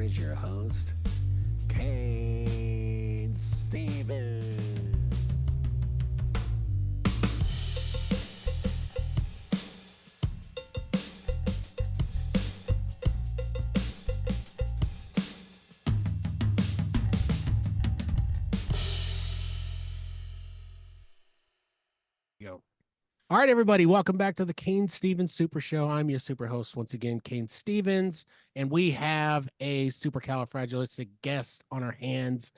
is your host, Cain Stevens. Go. All right, everybody, welcome back to the Cain Stevens Super Show. I'm your super host once again, Cain Stevens, and we have a supercalifragilistic guest on our hands.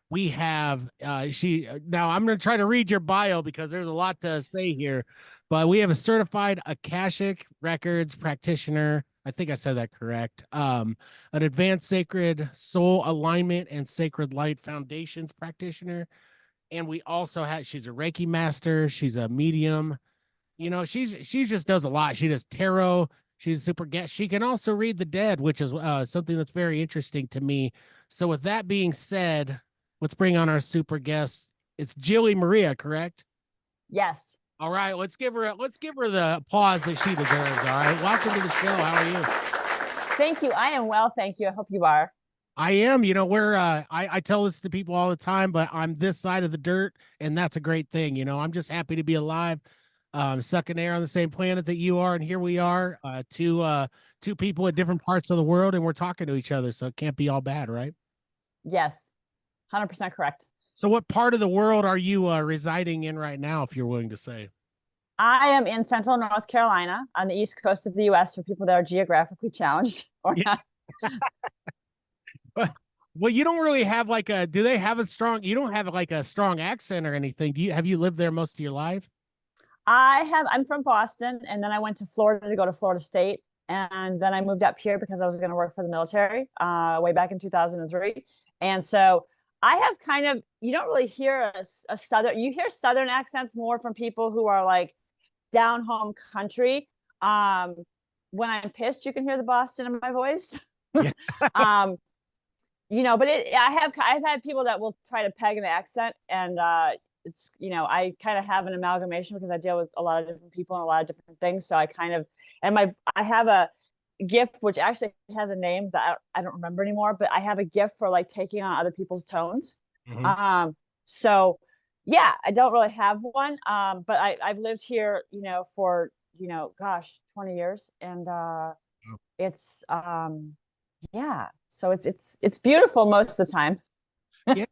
We have now I'm going to try to read your bio because there's a lot to say here, but we have a certified Akashic Records practitioner. I think I said that correct. An advanced sacred soul alignment and sacred light foundations practitioner. And we also have, she's a Reiki master. She's a medium. You know, she just does a lot. She does tarot. She's a super guest. She can also read the dead, which is something that's very interesting to me. So with that being said, let's bring on our super guest. It's Jillie Maria, correct? Yes. All right, let's give her the applause that she deserves. All right, welcome to the show. How are you? Thank you. I am well, thank you. I hope you are. I am. You know, we're I tell this to people all the time, but I'm this side of the dirt, and that's a great thing. You know, I'm just happy to be alive, sucking air on the same planet that you are, and here we are, two people at different parts of the world, and we're talking to each other, so it can't be all bad, right? Yes, 100% correct. So, what part of the world are you residing in right now, if you're willing to say? I am in Central North Carolina on the East Coast of the U.S. for people that are geographically challenged or Yeah. not. Well, you don't really have like a. Do they have a strong? You don't have like a strong accent or anything. Have you lived there most of your life? I'm from Boston, and then I went to Florida to go to Florida State, and then I moved up here because I was going to work for the military way back in 2003. And so I have kind of, you don't really hear a southern, you hear southern accents more from people who are like down home country. When I'm pissed, you can hear the Boston in my voice. Yeah. um, but I've had people that will try to peg an accent, and it's, I kind of have an amalgamation because I deal with a lot of different people and a lot of different things. So I kind of, and I have a gift which actually has a name that I don't remember anymore, but I have a gift for like taking on other people's tones. Mhm. So yeah, I don't really have one. But I've lived here, for, gosh, 20 years. And it's yeah, so it's beautiful most of the time. Yeah.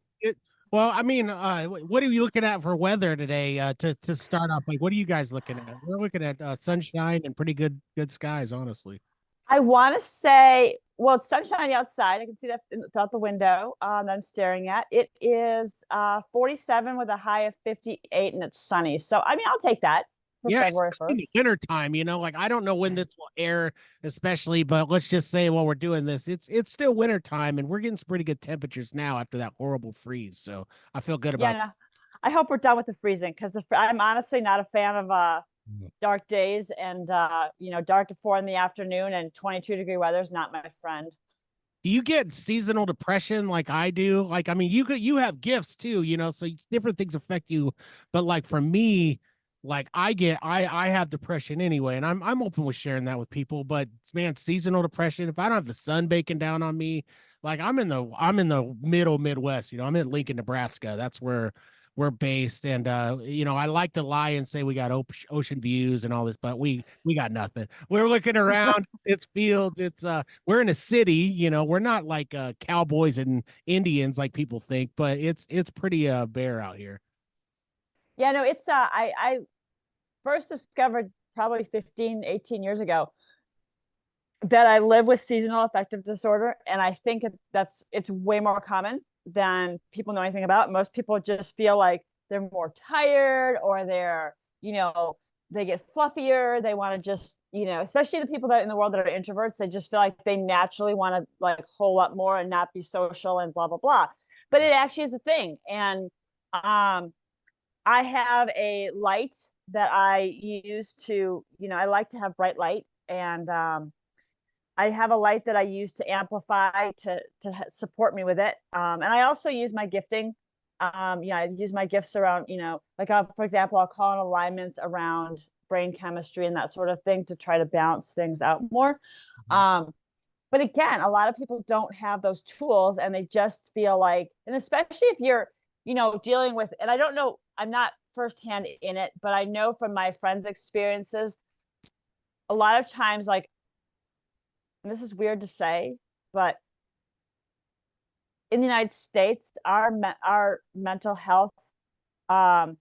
Well, I mean, what are you looking at for weather today? To start off, like, what are you guys looking at? We're looking at sunshine and pretty good skies, honestly. I want to say, well, it's sunshiny outside. I can see that out the window that I'm staring at. It is 47 with a high of 58, and it's sunny. So, I mean, I'll take that for Yeah, it's February in the 1st. winter time, like I don't know when this will air, especially, but let's just say while we're doing this, it's still winter time, and we're getting some pretty good temperatures now after that horrible freeze. So I feel good Yeah, about. no, I hope we're done with the freezing because I'm honestly not a fan of dark days and dark at 4 in the afternoon and 22-degree weather is not my friend. Do you get seasonal depression like I do? Like, I mean, you have gifts too, so different things affect you. But like for me, like I have depression anyway, and I'm open with sharing that with people. But man, seasonal depression, if I don't have the sun baking down on me, like I'm in the middle Midwest, I'm in Lincoln, Nebraska. That's where we're based. And I like to lie and say we got ocean views and all this, but we got nothing. We're looking around, it's fields, we're in a city, we're not like cowboys and Indians like people think, but it's pretty bare out here. Yeah, no, it's I first discovered probably 15, 18 years ago that I live with seasonal affective disorder, and I think it's way more common than people know anything about. Most people just feel like they're more tired, or they get fluffier. They want to just, especially the people that in the world that are introverts, they just feel like they naturally want to like hole up more and not be social and blah blah blah. But it actually is a thing, and I have a light that I use to, I like to have bright light, and I have a light that I use to amplify to support me with it. And I also use my gifting. I use my gifts around, like for example, I'll call in alignments around brain chemistry and that sort of thing to try to balance things out more. Mhm. But again, a lot of people don't have those tools, and they just feel like, and especially if you're, dealing with, and I don't know, I'm not firsthand in it, but I know from my friends' experiences, a lot of times, like, and this is weird to say, but in the United States, our mental health um,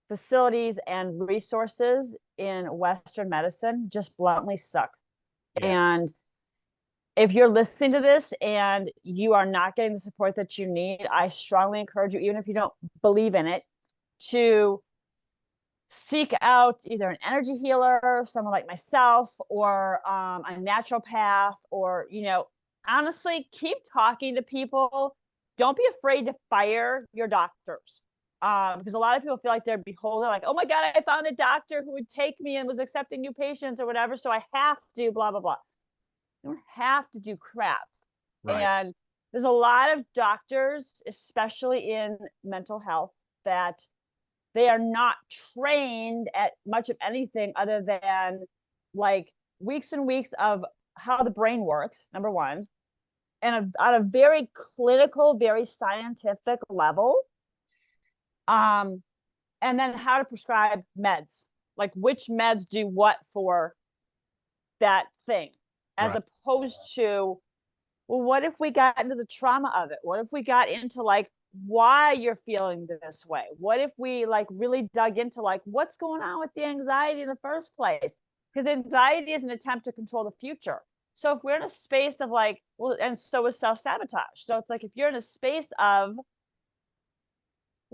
facilities and resources in Western medicine just bluntly suck. Yeah. And if you're listening to this and you are not getting the support that you need, I strongly encourage you, even if you don't believe in it, to seek out either an energy healer, someone like myself, or a naturopath, or, honestly, keep talking to people. Don't be afraid to fire your doctors. Because a lot of people feel like they're beholden, like, oh my God, I found a doctor who would take me and was accepting new patients or whatever, so I have to blah, blah, blah. You don't have to do crap. Right. And there's a lot of doctors, especially in mental health, that they are not trained at much of anything other than like weeks and weeks of how the brain works, number one, and on a very clinical, very scientific level. And then how to prescribe meds, like which meds do what for that thing, as Right. opposed to, well, what if we got into the trauma of it? What if we got into like why you're feeling this way? What if we like really dug into like what's going on with the anxiety in the first place? Because anxiety is an attempt to control the future. So if we're in a space of like, well, and so is self-sabotage. So it's like if you're in a space of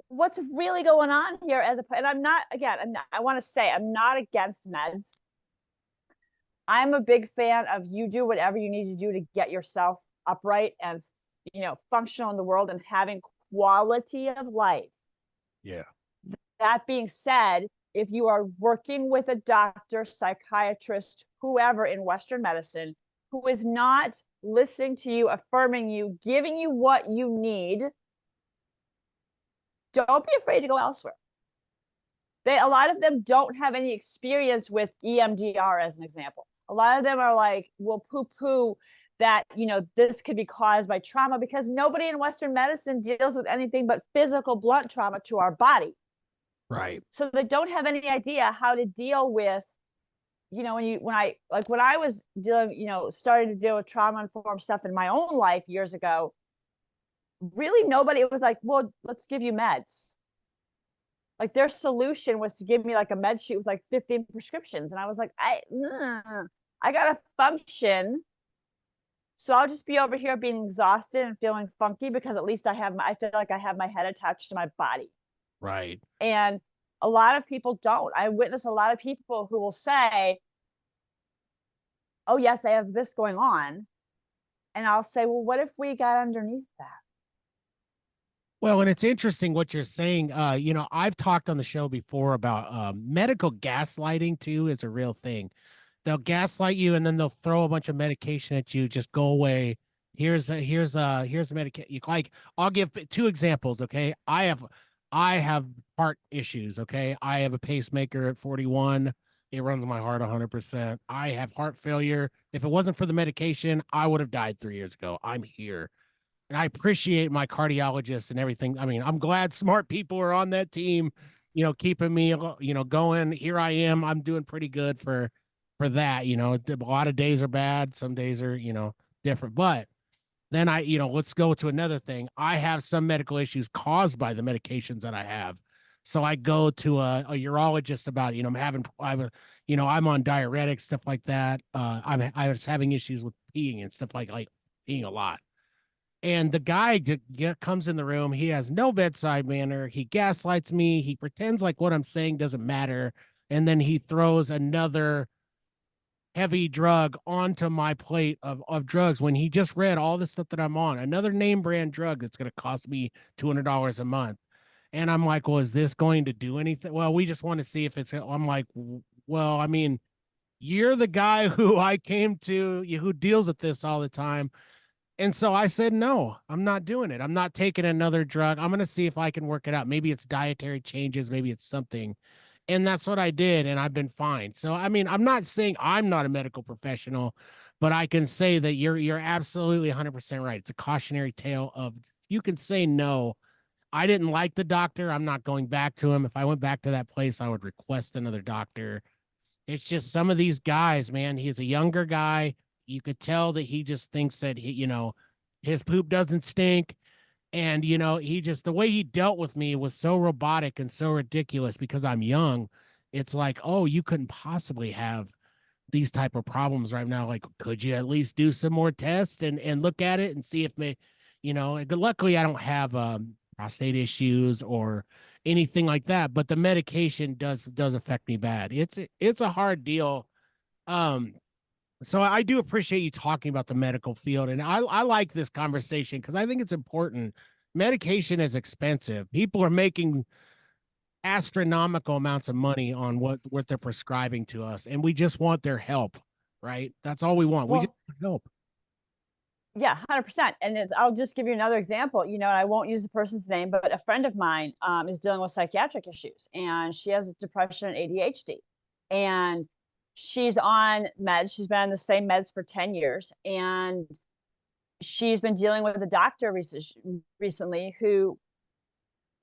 what's really going on here, and I'm not, again, I want to say I'm not against meds. I'm a big fan of you do whatever you need to do to get yourself upright and functional in the world and having quality of life. Yeah. That being said, if you are working with a doctor, psychiatrist, whoever in Western medicine who is not listening to you, affirming you, giving you what you need, don't be afraid to go elsewhere. A lot of them don't have any experience with EMDR, as an example. A lot of them are like, will poo-poo that, this could be caused by trauma, because nobody in Western medicine deals with anything but physical blunt trauma to our body. Right. So they don't have any idea how to deal with, when I was dealing, starting to deal with trauma-informed stuff in my own life years ago, really nobody was like, well, let's give you meds. Like their solution was to give me like a med sheet with like 15 prescriptions. And I was like, I gotta function. So I'll just be over here being exhausted and feeling funky because at least I feel like I have my head attached to my body. Right. And a lot of people don't. I witness a lot of people who will say, oh yes, I have this going on. And I'll say, well, what if we got underneath that? Well, and it's interesting what you're saying. I've talked on the show before about medical gaslighting too is a real thing. They'll gaslight you and then they'll throw a bunch of medication at you. Just go away. Here's a medication. Like I'll give two examples. Okay. I have heart issues. Okay. I have a pacemaker at 41. It runs my heart 100%. I have heart failure. If it wasn't for the medication, I would have died 3 years ago. I'm here. And I appreciate my cardiologist and everything. I mean, I'm glad smart people are on that team, keeping me, going. Here I am. I'm doing pretty good for that. A lot of days are bad. Some days are, different. But then let's go to another thing. I have some medical issues caused by the medications that I have. So I go to a urologist about, I'm on diuretics, stuff like that. I was having issues with peeing and stuff like peeing a lot. And the guy comes in the room. He has no bedside manner. He gaslights me. He pretends like what I'm saying doesn't matter. And then he throws another heavy drug onto my plate of drugs when he just read all the stuff that I'm on. Another name brand drug that's going to cost me $200 a month. And I'm like, well, is this going to do anything? Well, we just want to see if it's, I'm like, well, I mean, you're the guy who I came to, who deals with this all the time. And so I said, no, I'm not doing it. I'm not taking another drug. I'm going to see if I can work it out. Maybe it's dietary changes. Maybe it's something. And that's what I did. And I've been fine. So, I mean, I'm not saying I'm not a medical professional, but I can say that you're absolutely 100% right. It's a cautionary tale of you can say no. I didn't like the doctor. I'm not going back to him. If I went back to that place, I would request another doctor. It's just some of these guys, man. He's a younger guy. You could tell that he just thinks that his poop doesn't stink. And he just the way he dealt with me was so robotic and so ridiculous because I'm young. It's like, oh, you couldn't possibly have these type of problems right now. Like, could you at least do some more tests and look at it and see if luckily I don't have prostate issues or anything like that, but the medication does affect me bad. It's a hard deal. Um, so I do appreciate you talking about the medical field, and I like this conversation because I think it's important. Medication is expensive. People are making astronomical amounts of money on what they're prescribing to us, and we just want their help, right? That's all we want. We just Well, want help. yeah, 100%. And I'll just give you another example. And I won't use the person's name, but a friend of mine is dealing with psychiatric issues, and she has depression and ADHD, and she's on meds. She's been on the same meds for 10 years, and she's been dealing with a doctor recently who,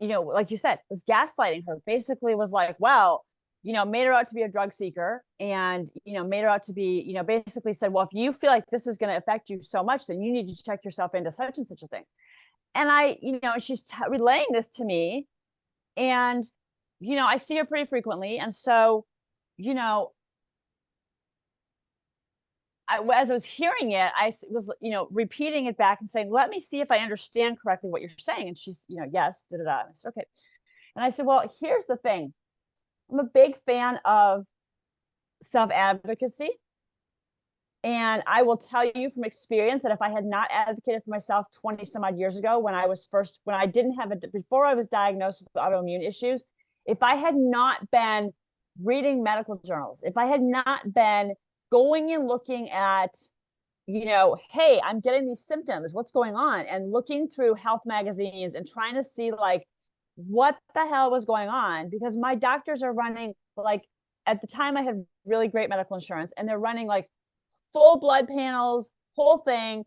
like you said, was gaslighting her. Basically, was like, well, made her out to be a drug seeker, and made her out to be, basically said, well, if you feel like this is going to affect you so much, then you need to check yourself into such and such a thing. And she's relaying this to me, and I see her pretty frequently, and so you know as I was hearing it, I was, repeating it back and saying, let me see if I understand correctly what you're saying. And she's, yes, da da da. I said, okay. And I said, well, here's the thing. I'm a big fan of self advocacy. And I will tell you from experience that if I had not advocated for myself 20 some odd years ago, when I didn't have it, before I was diagnosed with autoimmune issues, if I had not been reading medical journals, if I had not been going and looking at, hey, I'm getting these symptoms, what's going on? And looking through health magazines and trying to see like what the hell was going on, because my doctors are running, like, at the time I had really great medical insurance, and they're running like full blood panels, whole thing,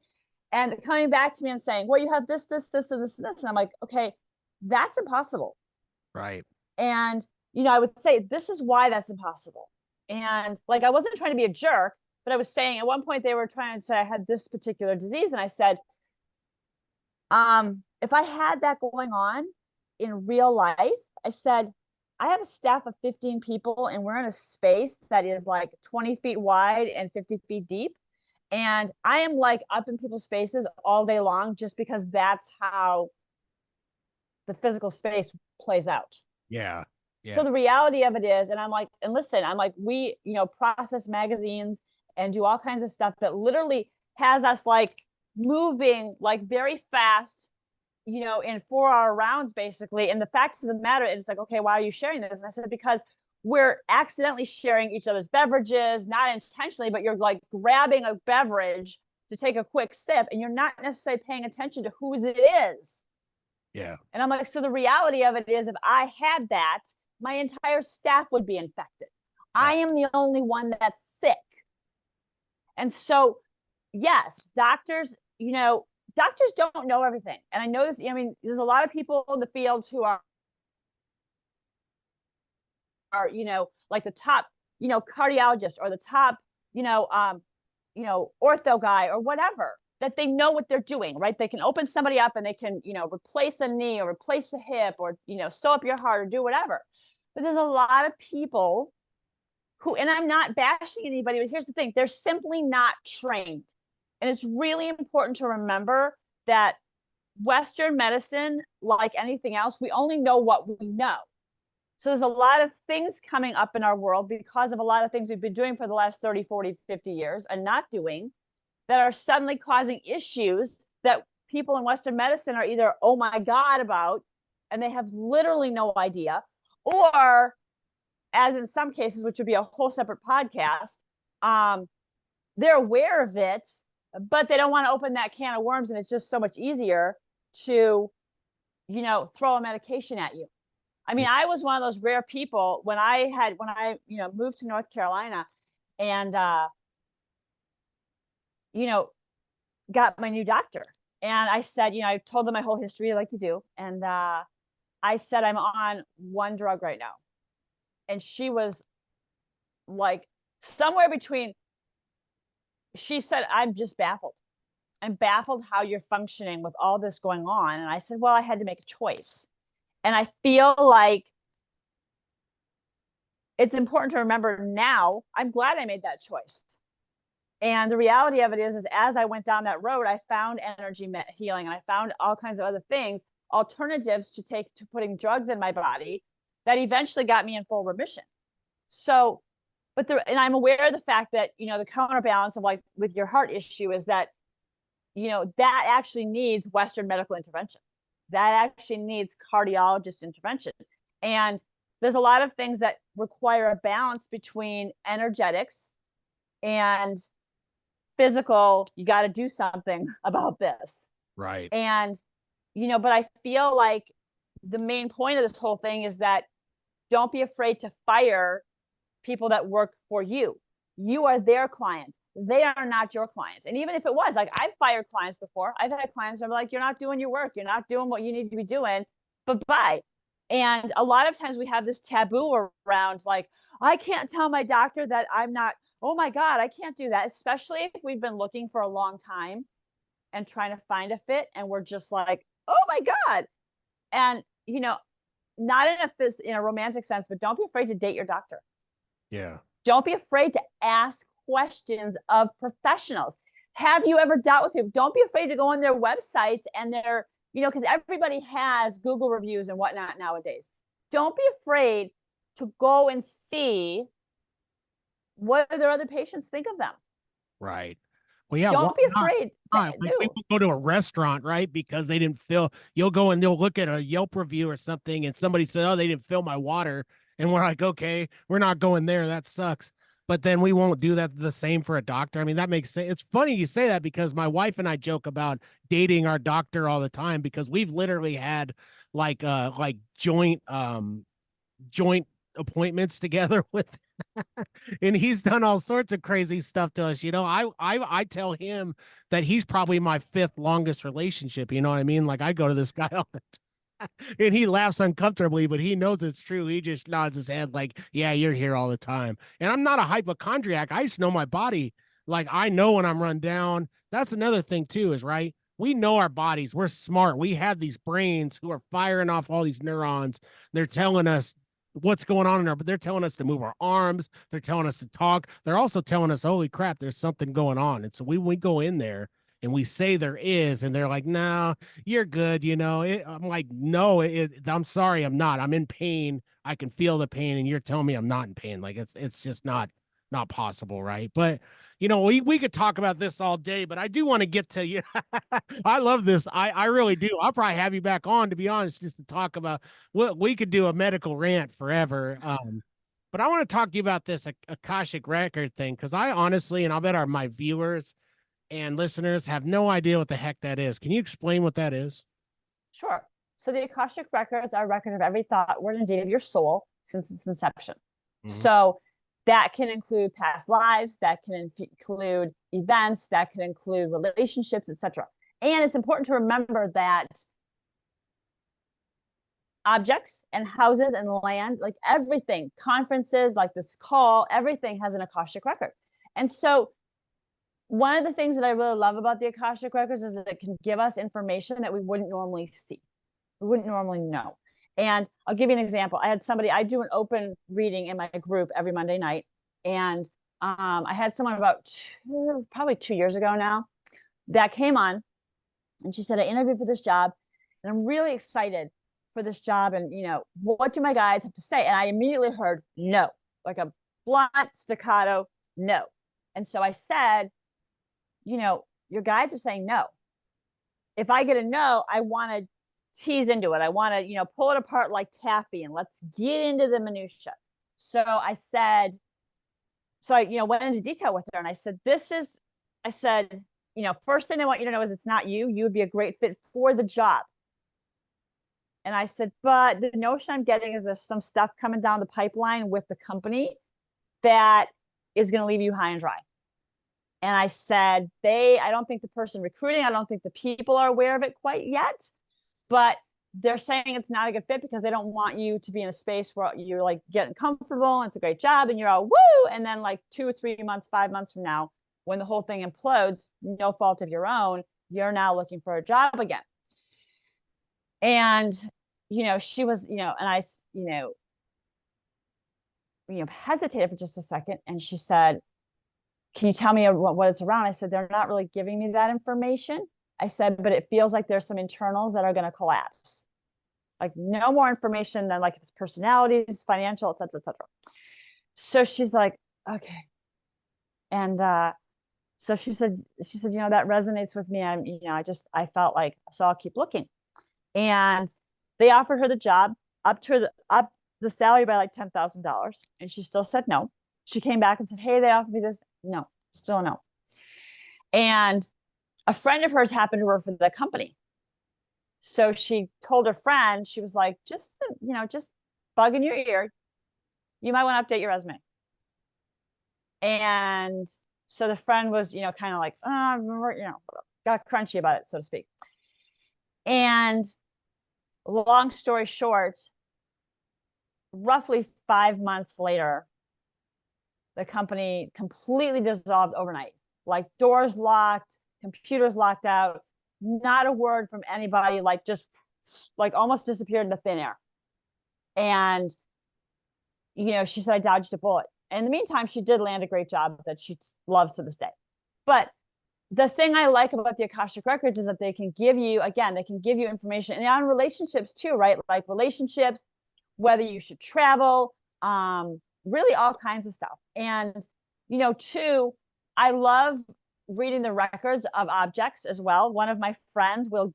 and coming back to me and saying, well, you have this, this, this, and this, and this. And I'm like, okay, that's impossible. Right. And, I would say, this is why that's impossible. And like, I wasn't trying to be a jerk, but I was saying at one point they were trying to say I had this particular disease. And I said, if I had that going on in real life, I said, I have a staff of 15 people, and we're in a space that is like 20 feet wide and 50 feet deep. And I am like up in people's faces all day long, just because that's how the physical space plays out. Yeah. So Yeah. the reality of it is, and I'm like, and listen, I'm like, we, process magazines and do all kinds of stuff that literally has us like moving like very fast, in 4-hour rounds, basically. And the fact of the matter is, like, okay, why are you sharing this? And I said, because we're accidentally sharing each other's beverages, not intentionally, but you're like grabbing a beverage to take a quick sip, and you're not necessarily paying attention to whose it is. Yeah. And I'm like, so the reality of it is, if I had that, my entire staff would be infected. I am the only one that's sick. And so, yes, doctors, doctors don't know everything. And I know this, I mean, there's a lot of people in the field who are like the top, cardiologist, or the top, ortho guy, or whatever, that they know what they're doing, right? They can open somebody up and they can, replace a knee or replace a hip, or, sew up your heart or do whatever. But there's a lot of people who, and I'm not bashing anybody, but here's the thing, they're simply not trained. And it's really important to remember that Western medicine, like anything else, we only know what we know. So there's a lot of things coming up in our world because of a lot of things we've been doing for the last 30, 40, 50 years and not doing, that are suddenly causing issues that people in Western medicine are either, oh my God, about, and they have literally no idea, or, as in some cases, which would be a whole separate podcast, they're aware of it, but they don't want to open that can of worms, and it's just so much easier to, throw a medication at you. I mean, I was one of those rare people when I moved to North Carolina, and you know, got my new doctor. And I said, I told them my whole history like you do. And I said, I'm on one drug right now. And she was like somewhere between, she said, I'm just baffled. I'm baffled how you're functioning with all this going on. And I said, well, I had to make a choice. And I feel like it's important to remember now, I'm glad I made that choice. And the reality of it is as I went down that road, I found energy healing and I found all kinds of other things, alternatives to take to putting drugs in my body that eventually got me in full remission. So, and I'm aware of the fact that, the counterbalance of like with your heart issue is that, that actually needs Western medical intervention. That actually needs cardiologist intervention. And there's a lot of things that require a balance between energetics and physical. You got to do something about this. Right. And, but I feel like the main point of this whole thing is that don't be afraid to fire people that work for you. You are their client. They are not your clients. And even if it was, like, I've fired clients before. I've had clients that are like, you're not doing your work. You're not doing what you need to be doing. But bye. And a lot of times we have this taboo around, like, I can't tell my doctor that I'm not, oh my God, I can't do that. Especially if we've been looking for a long time and trying to find a fit. And we're just like, oh my God. And, not in a romantic sense, but don't be afraid to date your doctor. Yeah. Don't be afraid to ask questions of professionals. Have you ever dealt with people? Don't be afraid to go on their websites and their, because everybody has Google reviews and whatnot nowadays. Don't be afraid to go and see what their other patients think of them. Right. Well, yeah. Don't be afraid Like people go to a restaurant, right? Because they didn't fill. You'll go and they'll look at a Yelp review or something, and somebody said, "Oh, they didn't fill my water," and we're like, "Okay, we're not going there. That sucks." But then we won't do that the same for a doctor. I mean, that makes sense. It's funny you say that because my wife and I joke about dating our doctor all the time because we've literally had like joint appointments together with and he's done all sorts of crazy stuff to us. I tell him that he's probably my fifth longest relationship. You know what I mean? Like I go to this guy all the time and he laughs uncomfortably, but he knows it's true. He just nods his head like, yeah, you're here all the time. And I'm not a hypochondriac. I just know my body. Like I know when I'm run down. That's another thing too, is right. We know our bodies. We're smart. We have these brains who are firing off all these neurons. They're telling us what's going on in our, but they're telling us to move our arms. They're telling us to talk. They're also telling us, holy crap, there's something going on. And so we go in there and we say there is, and they're like, no, you're good. I'm like, no, I'm sorry. I'm not, I'm in pain. I can feel the pain. And you're telling me I'm not in pain. Like it's just not possible. Right. But we could talk about this all day, but I do want to get to you. I love this. I really do. I'll probably have you back on, to be honest, just to talk about what we could do a medical rant forever. But I want to talk to you about this Akashic record thing, because I honestly, and I'll bet my viewers and listeners have no idea what the heck that is. Can you explain what that is? Sure. So the Akashic records are a record of every thought, word, and deed of your soul since its inception. Mm-hmm. So that can include past lives, that can include events, that can include relationships, etc. And it's important to remember that objects and houses and land, like everything, conferences, like this call, everything has an Akashic record. And so one of the things that I really love about the Akashic records is that it can give us information that we wouldn't normally see. We wouldn't normally know. And I'll give you an example. I do an open reading in my group every Monday night. And I had someone about probably 2 years ago now that came on, and she said, I interviewed for this job and I'm really excited for this job. And, what do my guides have to say? And I immediately heard no, like a blunt staccato no. And so I said, your guides are saying no. If I get a no, I want to tease into it. I want to, pull it apart like taffy and let's get into the minutia. So I went into detail with her and I said, first thing I want you to know is it's not you. You would be a great fit for the job. And I said, but the notion I'm getting is there's some stuff coming down the pipeline with the company that is going to leave you high and dry. And I said, I don't think the person recruiting, I don't think the people are aware of it quite yet, but they're saying it's not a good fit because they don't want you to be in a space where you're like getting comfortable and it's a great job and you're all woo. And then like 2 or 3 months, 5 months from now, when the whole thing implodes, no fault of your own, you're now looking for a job again. And, she was, and I, hesitated for just a second. And she said, can you tell me what it's around? I said, they're not really giving me that information. I said, but it feels like there's some internals that are going to collapse. Like no more information than like if it's personalities, financial, et cetera, et cetera. So she's like, okay. And so she said, that resonates with me. I felt like, so I'll keep looking. And they offered her the job up the salary by like $10,000. And she still said no. She came back and said, hey, they offered me this. No, still no. And a friend of hers happened to work for the company. So she told her friend, she was like, just bug in your ear. You might want to update your resume. And so the friend was, kind of like, got crunchy about it, so to speak. And long story short, roughly 5 months later, the company completely dissolved overnight, like doors locked, computers locked out, not a word from anybody, like just like almost disappeared into thin air. And, she said, I dodged a bullet. And in the meantime, she did land a great job that she loves to this day. But the thing I like about the Akashic Records is that they can give you information, and on relationships too, right? Like relationships, whether you should travel, really all kinds of stuff. And, too, I love reading the records of objects as well. One of my friends will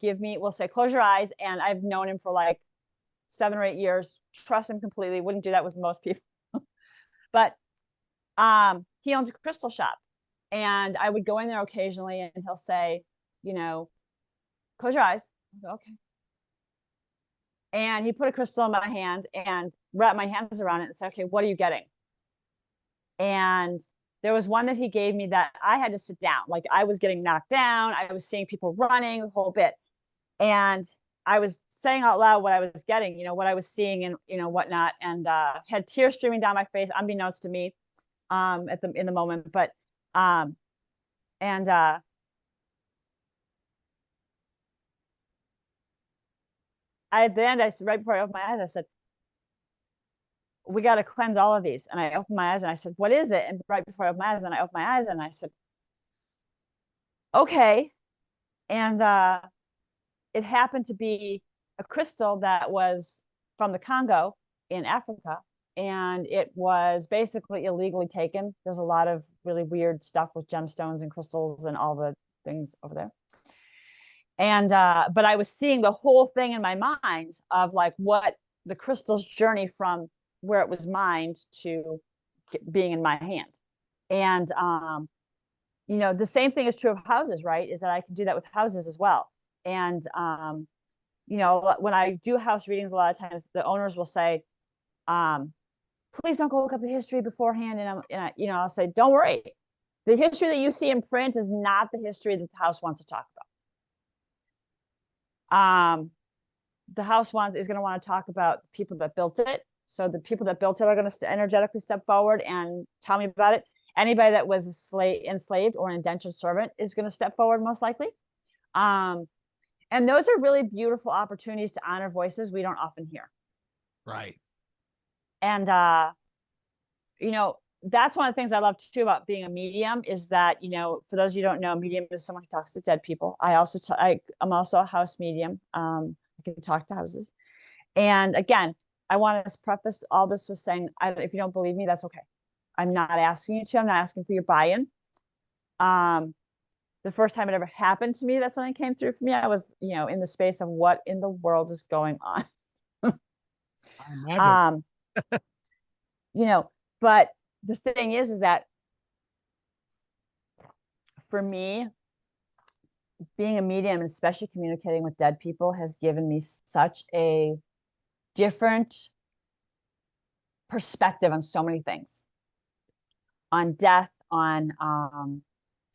say, close your eyes. And I've known him for like 7 or 8 years, trust him completely. Wouldn't do that with most people. But he owns a crystal shop. And I would go in there occasionally and he'll say, close your eyes. Go, okay. And he put a crystal in my hand and wrapped my hands around it and said, okay, what are you getting? And there was one that he gave me that I had to sit down. Like I was getting knocked down. I was seeing people running the whole bit. And I was saying out loud what I was getting, what I was seeing and, whatnot. And had tears streaming down my face, unbeknownst to me in the moment. But, at the end, I said, right before I opened my eyes, I said, we got to cleanse all of these. And I opened my eyes and I said, what is it? And right before I opened my eyes, and I opened my eyes and I said, okay. And it happened to be a crystal that was from the Congo in Africa. And it was basically illegally taken. There's a lot of really weird stuff with gemstones and crystals and all the things over there. And but I was seeing the whole thing in my mind of like what the crystal's journey from where it was mined to being in my hand. And the same thing is true of houses, right? Is that I can do that with houses as well. And when I do house readings, a lot of times the owners will say, please don't go look up the history beforehand. And I'll say, don't worry. The history that you see in print is not the history that the house wants to talk about. The house is going to want to talk about the people that built it. So the people that built it are going to energetically step forward and tell me about it. Anybody that was enslaved or an indentured servant is going to step forward most likely. And those are really beautiful opportunities to honor voices we don't often hear. Right. And, that's one of the things I love too about being a medium is that, for those of you who don't know, medium is someone who talks to dead people. I'm also a house medium. I can talk to houses. And again, I want to preface all this with saying, if you don't believe me, that's okay. I'm not asking you to. I'm not asking for your buy-in. The first time it ever happened to me that something came through for me, I was, in the space of what in the world is going on. I imagine. But the thing is that for me, being a medium, especially communicating with dead people, has given me such a different perspective on so many things, on death, on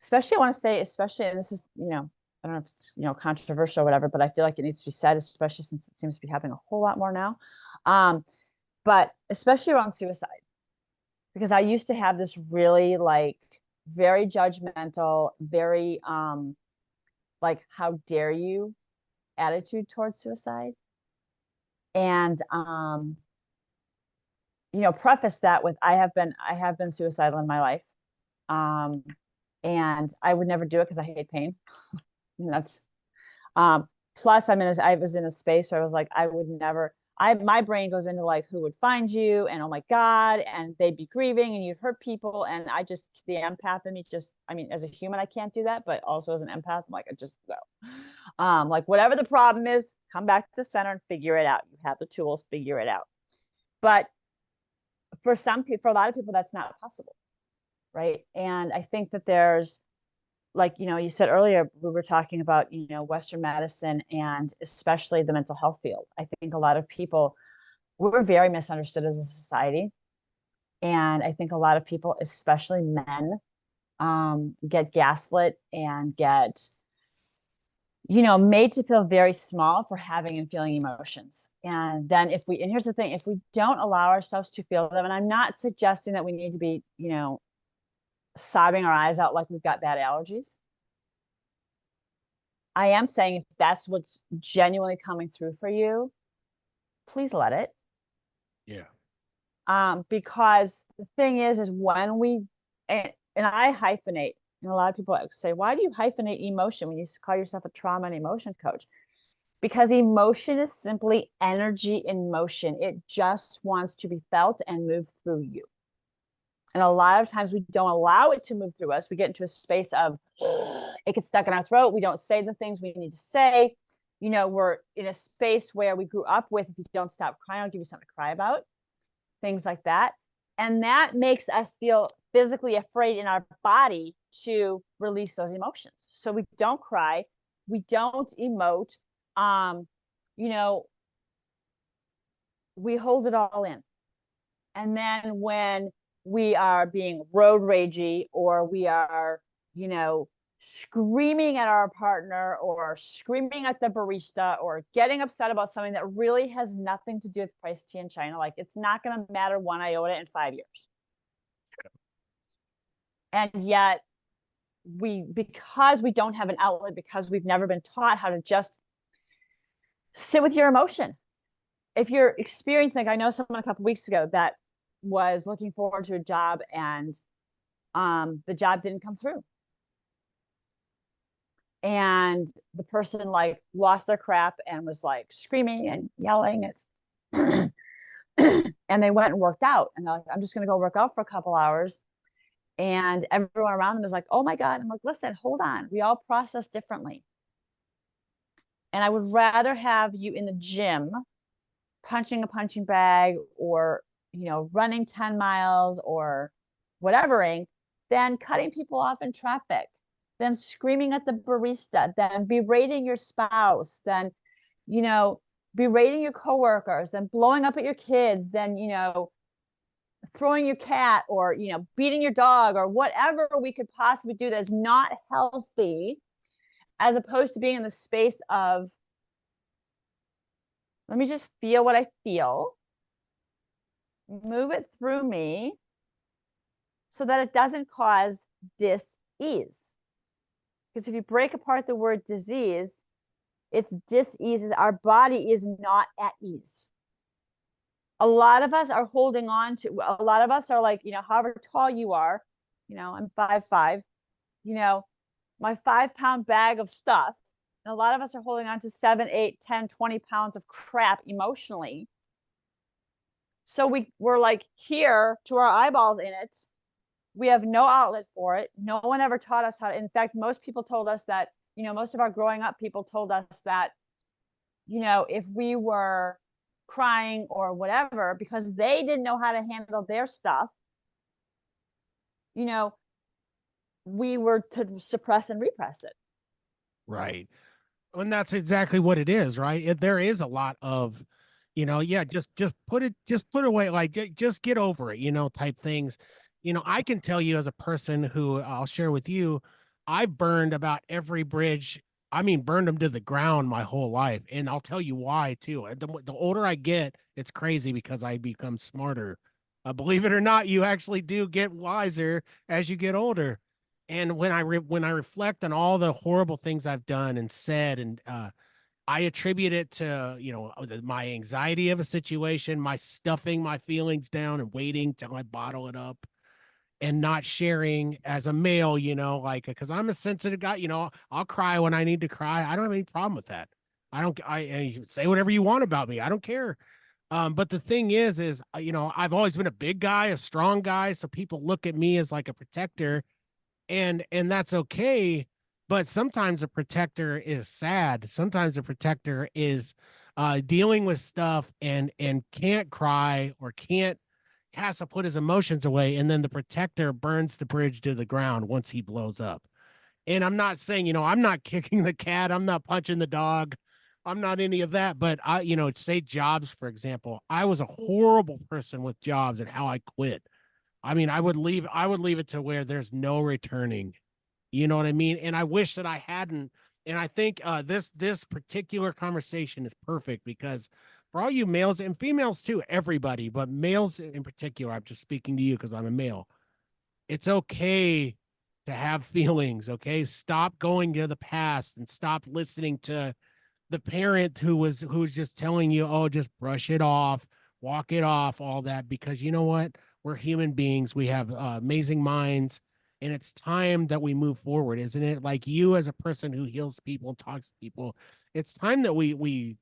especially I want to say, especially, and this is, I don't know if it's, controversial or whatever, but I feel like it needs to be said, especially since it seems to be happening a whole lot more now. But especially around suicide, because I used to have this really like very judgmental, very like how dare you attitude towards suicide. And preface that with I have been suicidal in my life. And I would never do it because I hate pain. And that's plus I was in a space where I was like, I would never, my brain goes into like who would find you and oh my God, and they'd be grieving and you'd hurt people. And the empath in me just, I mean, as a human, I can't do that, but also as an empath, I'm like, I just go. Like whatever the problem is, come back to center and figure it out. You have the tools, figure it out. But for a lot of people, that's not possible. Right. And I think that there's, like, you said earlier, we were talking about, Western medicine and especially the mental health field. I think a lot of people, we're very misunderstood as a society. And I think a lot of people, especially men, get gaslit and get, made to feel very small for having and feeling emotions. And then and here's the thing, if we don't allow ourselves to feel them, and I'm not suggesting that we need to be, sobbing our eyes out like we've got bad allergies. I am saying if that's what's genuinely coming through for you, please let it. Yeah. Because the thing is when and I hyphenate, and a lot of people say, why do you hyphenate emotion when you call yourself a trauma and emotion coach? Because emotion is simply energy in motion. It just wants to be felt and move through you. And a lot of times we don't allow it to move through us. We get into a space of it gets stuck in our throat. We don't say the things we need to say. We're in a space where we grew up with, if you don't stop crying, I'll give you something to cry about, things like that. And that makes us feel physically afraid in our body to release those emotions. So we don't cry. We don't emote. We hold it all in. And then when we are being road ragey, or we are, screaming at our partner or screaming at the barista or getting upset about something that really has nothing to do with price tea in China, like it's not going to matter one iota in 5 years. And yet because we don't have an outlet, because we've never been taught how to just sit with your emotion. If you're experiencing, I know someone a couple weeks ago that was looking forward to a job and the job didn't come through. And the person like lost their crap and was like screaming and yelling and and they went and worked out, and they're like, I'm just going to go work out for a couple hours. And everyone around them is like, oh my God. I'm like, listen, hold on. We all process differently. And I would rather have you in the gym punching a punching bag or, running 10 miles or whatevering than cutting people off in traffic, then screaming at the barista, then berating your spouse, then, berating your coworkers, then blowing up at your kids, then, throwing your cat or, beating your dog or whatever we could possibly do that's not healthy, as opposed to being in the space of, let me just feel what I feel, move it through me so that it doesn't cause dis-ease. Because if you break apart the word disease, it's dis-ease. Our body is not at ease. A lot of us are holding on to, a lot of us are like, however tall you are, I'm 5'5", my 5-pound bag of stuff. And a lot of us are holding on to 7, 8, 10, 20 pounds of crap emotionally. So we're like here to our eyeballs in it. We have no outlet for it. No one ever taught us how to. In fact, most people told us that, most of our growing up people told us that, if we were crying or whatever, because they didn't know how to handle their stuff, we were to suppress and repress it. Right. And that's exactly what it is, right? There is a lot of, yeah, just put it away, like just get over it, type things. I can tell you as a person who I'll share with you, I burned about every bridge. I mean, burned them to the ground my whole life. And I'll tell you why too. The older I get, it's crazy because I become smarter. Believe it or not, you actually do get wiser as you get older. And when I reflect on all the horrible things I've done and said, and I attribute it to, my anxiety of a situation, my stuffing my feelings down and waiting till I bottle it up and not sharing as a male, like, because I'm a sensitive guy, I'll cry when I need to cry. I don't have any problem with that. I say whatever you want about me. I don't care. But the thing is, I've always been a big guy, a strong guy. So people look at me as like a protector, and that's okay. But sometimes a protector is sad. Sometimes a protector is dealing with stuff and can't cry or can't has to put his emotions away, and then the protector burns the bridge to the ground once he blows up. And I'm not saying, I'm not kicking the cat, I'm not punching the dog, I'm not any of that. But say jobs, for example, I was a horrible person with jobs and how I quit. I mean, I would leave it to where there's no returning. You know what I mean? And I wish that I hadn't. And I think this particular conversation is perfect because for all you males and females too, everybody, but males in particular, I'm just speaking to you because I'm a male. It's okay to have feelings. Okay, stop going to the past and stop listening to the parent who was just telling you, oh, just brush it off, walk it off, all that, because you know what? We're human beings. We have amazing minds, and it's time that we move forward, isn't it? Like you as a person who heals people and talks to people, it's time that we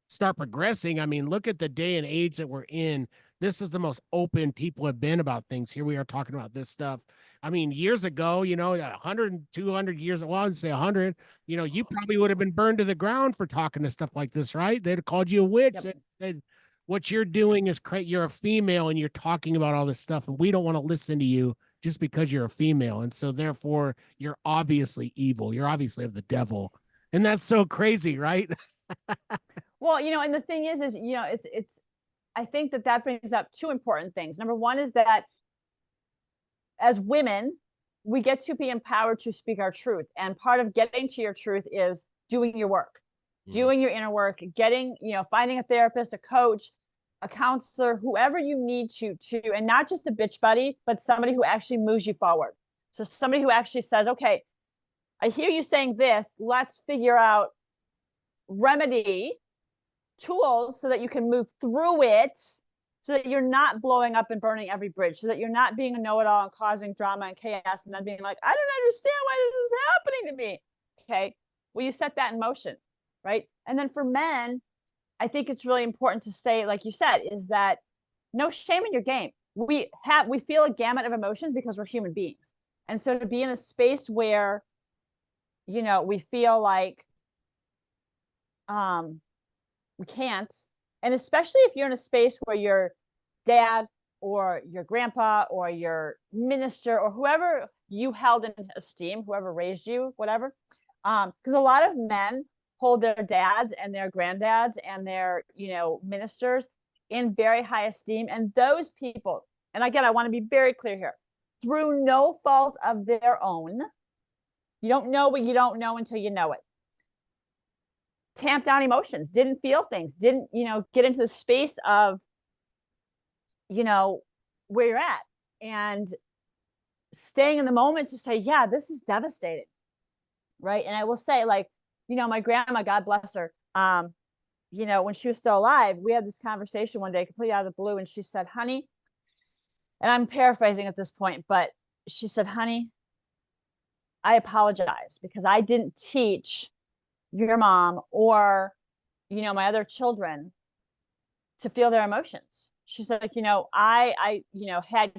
start progressing. I mean, look at the day and age that we're in. This is the most open people have been about things. Here we are talking about this stuff. I mean, years ago, 100, 200 years, well, I'd say 100, you probably would have been burned to the ground for talking to stuff like this, right? They'd have called you a witch. Yep. They said, what you're doing is crazy. You're a female and you're talking about all this stuff, and we don't want to listen to you just because you're a female. And so, therefore, you're obviously evil. You're obviously of the devil. And that's so crazy, right? Well, and the thing is, it's I think that brings up two important things. Number one is that as women, we get to be empowered to speak our truth. And part of getting to your truth is doing your work, doing your inner work, getting, finding a therapist, a coach, a counselor, whoever you need and not just a bitch buddy, but somebody who actually moves you forward. So somebody who actually says, okay, I hear you saying this, let's figure out remedy tools so that you can move through it, so that you're not blowing up and burning every bridge, so that you're not being a know-it-all and causing drama and chaos and then being like, I don't understand why this is happening to me. Okay, well, you set that in motion, right? And then for men, I think it's really important to say, like you said, is that no shame in your game. We feel a gamut of emotions because we're human beings. And so to be in a space where we feel like we can't, and especially if you're in a space where your dad or your grandpa or your minister or whoever you held in esteem, whoever raised you, whatever, because a lot of men hold their dads and their granddads and their ministers in very high esteem, and those people, and again, I want to be very clear here, through no fault of their own, you don't know what you don't know until you know it, tamped down emotions, didn't feel things, didn't, get into the space of, where you're at, and staying in the moment to say, yeah, this is devastating. Right. And I will say, like, my grandma, God bless her, when she was still alive, we had this conversation one day completely out of the blue. And she said, honey, and I'm paraphrasing at this point, but she said, honey, I apologize because I didn't teach your mom or my other children to feel their emotions. She's like, I had,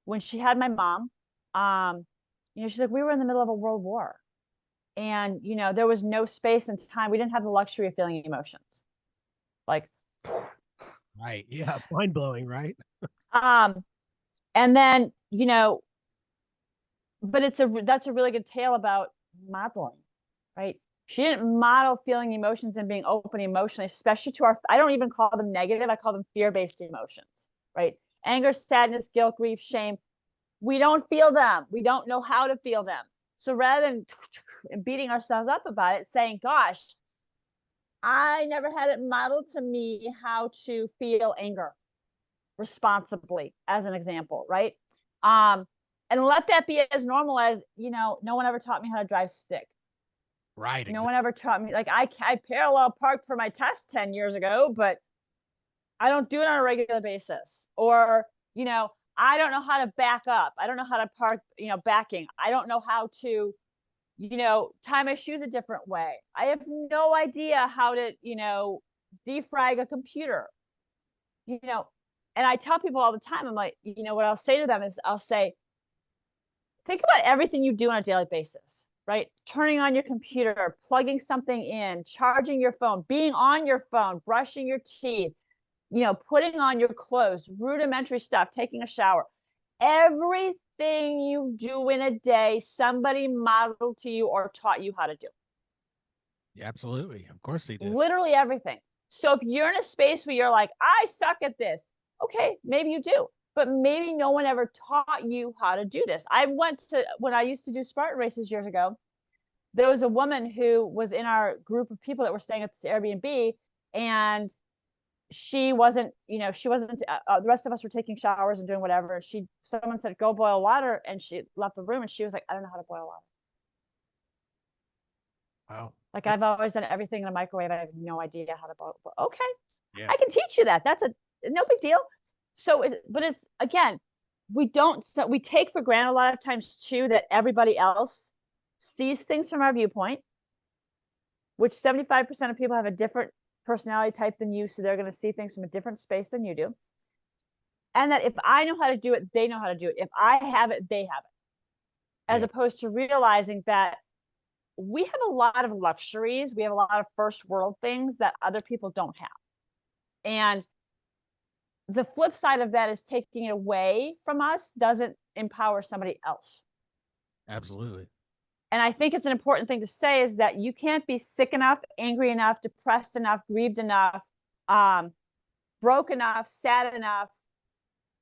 when she had my mom, she's like, we were in the middle of a world war, and there was no space and time, we didn't have the luxury of feeling emotions, like, Right. Yeah. Mind blowing, right? And then but that's a really good tale about modeling, right? She didn't model feeling emotions and being open emotionally, especially to I don't even call them negative, I call them fear-based emotions, right? Anger, sadness, guilt, grief, shame. We don't feel them. We don't know how to feel them. So rather than beating ourselves up about it, saying, gosh, I never had it modeled to me how to feel anger responsibly, as an example, right? And let that be as normal as, no one ever taught me how to drive stick. Right. No one ever taught me, like, I parallel parked for my test 10 years ago, but I don't do it on a regular basis. Or, I don't know how to back up. I don't know how to park, backing. I don't know how to, tie my shoes a different way. I have no idea how to, defrag a computer, and I tell people all the time, I'm like, what I'll say to them is I'll say, think about everything you do on a daily basis, right? Turning on your computer, plugging something in, charging your phone, being on your phone, brushing your teeth, putting on your clothes, rudimentary stuff, taking a shower. Everything you do in a day, somebody modeled to you or taught you how to do. Yeah, absolutely. Of course they did. Literally everything. So if you're in a space where you're like, I suck at this, okay, maybe you do, but maybe no one ever taught you how to do this. When I used to do Spartan races years ago, there was a woman who was in our group of people that were staying at this Airbnb, and she wasn't, the rest of us were taking showers and doing whatever. Someone said, go boil water. And she left the room and she was like, I don't know how to boil water. Wow. Like, I've always done everything in a microwave. I have no idea how to boil. Okay. Yeah. I can teach you that. That's no big deal. So, but it's, again, we take for granted a lot of times too, that everybody else sees things from our viewpoint, which 75% of people have a different personality type than you. So they're going to see things from a different space than you do. And that if I know how to do it, they know how to do it. If I have it, they have it. As opposed to realizing that we have a lot of luxuries. We have a lot of first world things that other people don't have. And the flip side of that is taking it away from us doesn't empower somebody else. Absolutely. And I think it's an important thing to say is that you can't be sick enough, angry enough, depressed enough, grieved enough, broke enough, sad enough,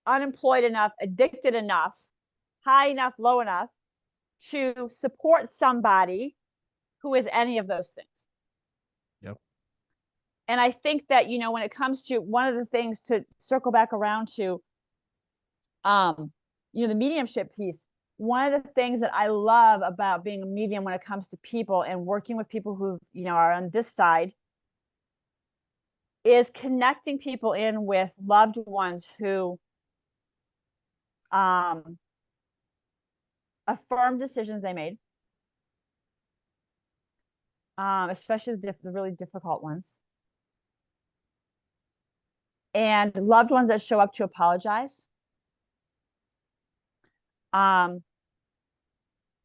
unemployed enough, addicted enough, high enough, low enough to support somebody who is any of those things. Yep. And I think that, when it comes to one of the things, to circle back around to, the mediumship piece, one of the things that I love about being a medium when it comes to people and working with people who, are on this side, is connecting people in with loved ones who affirm decisions they made, especially the really difficult ones, and loved ones that show up to apologize.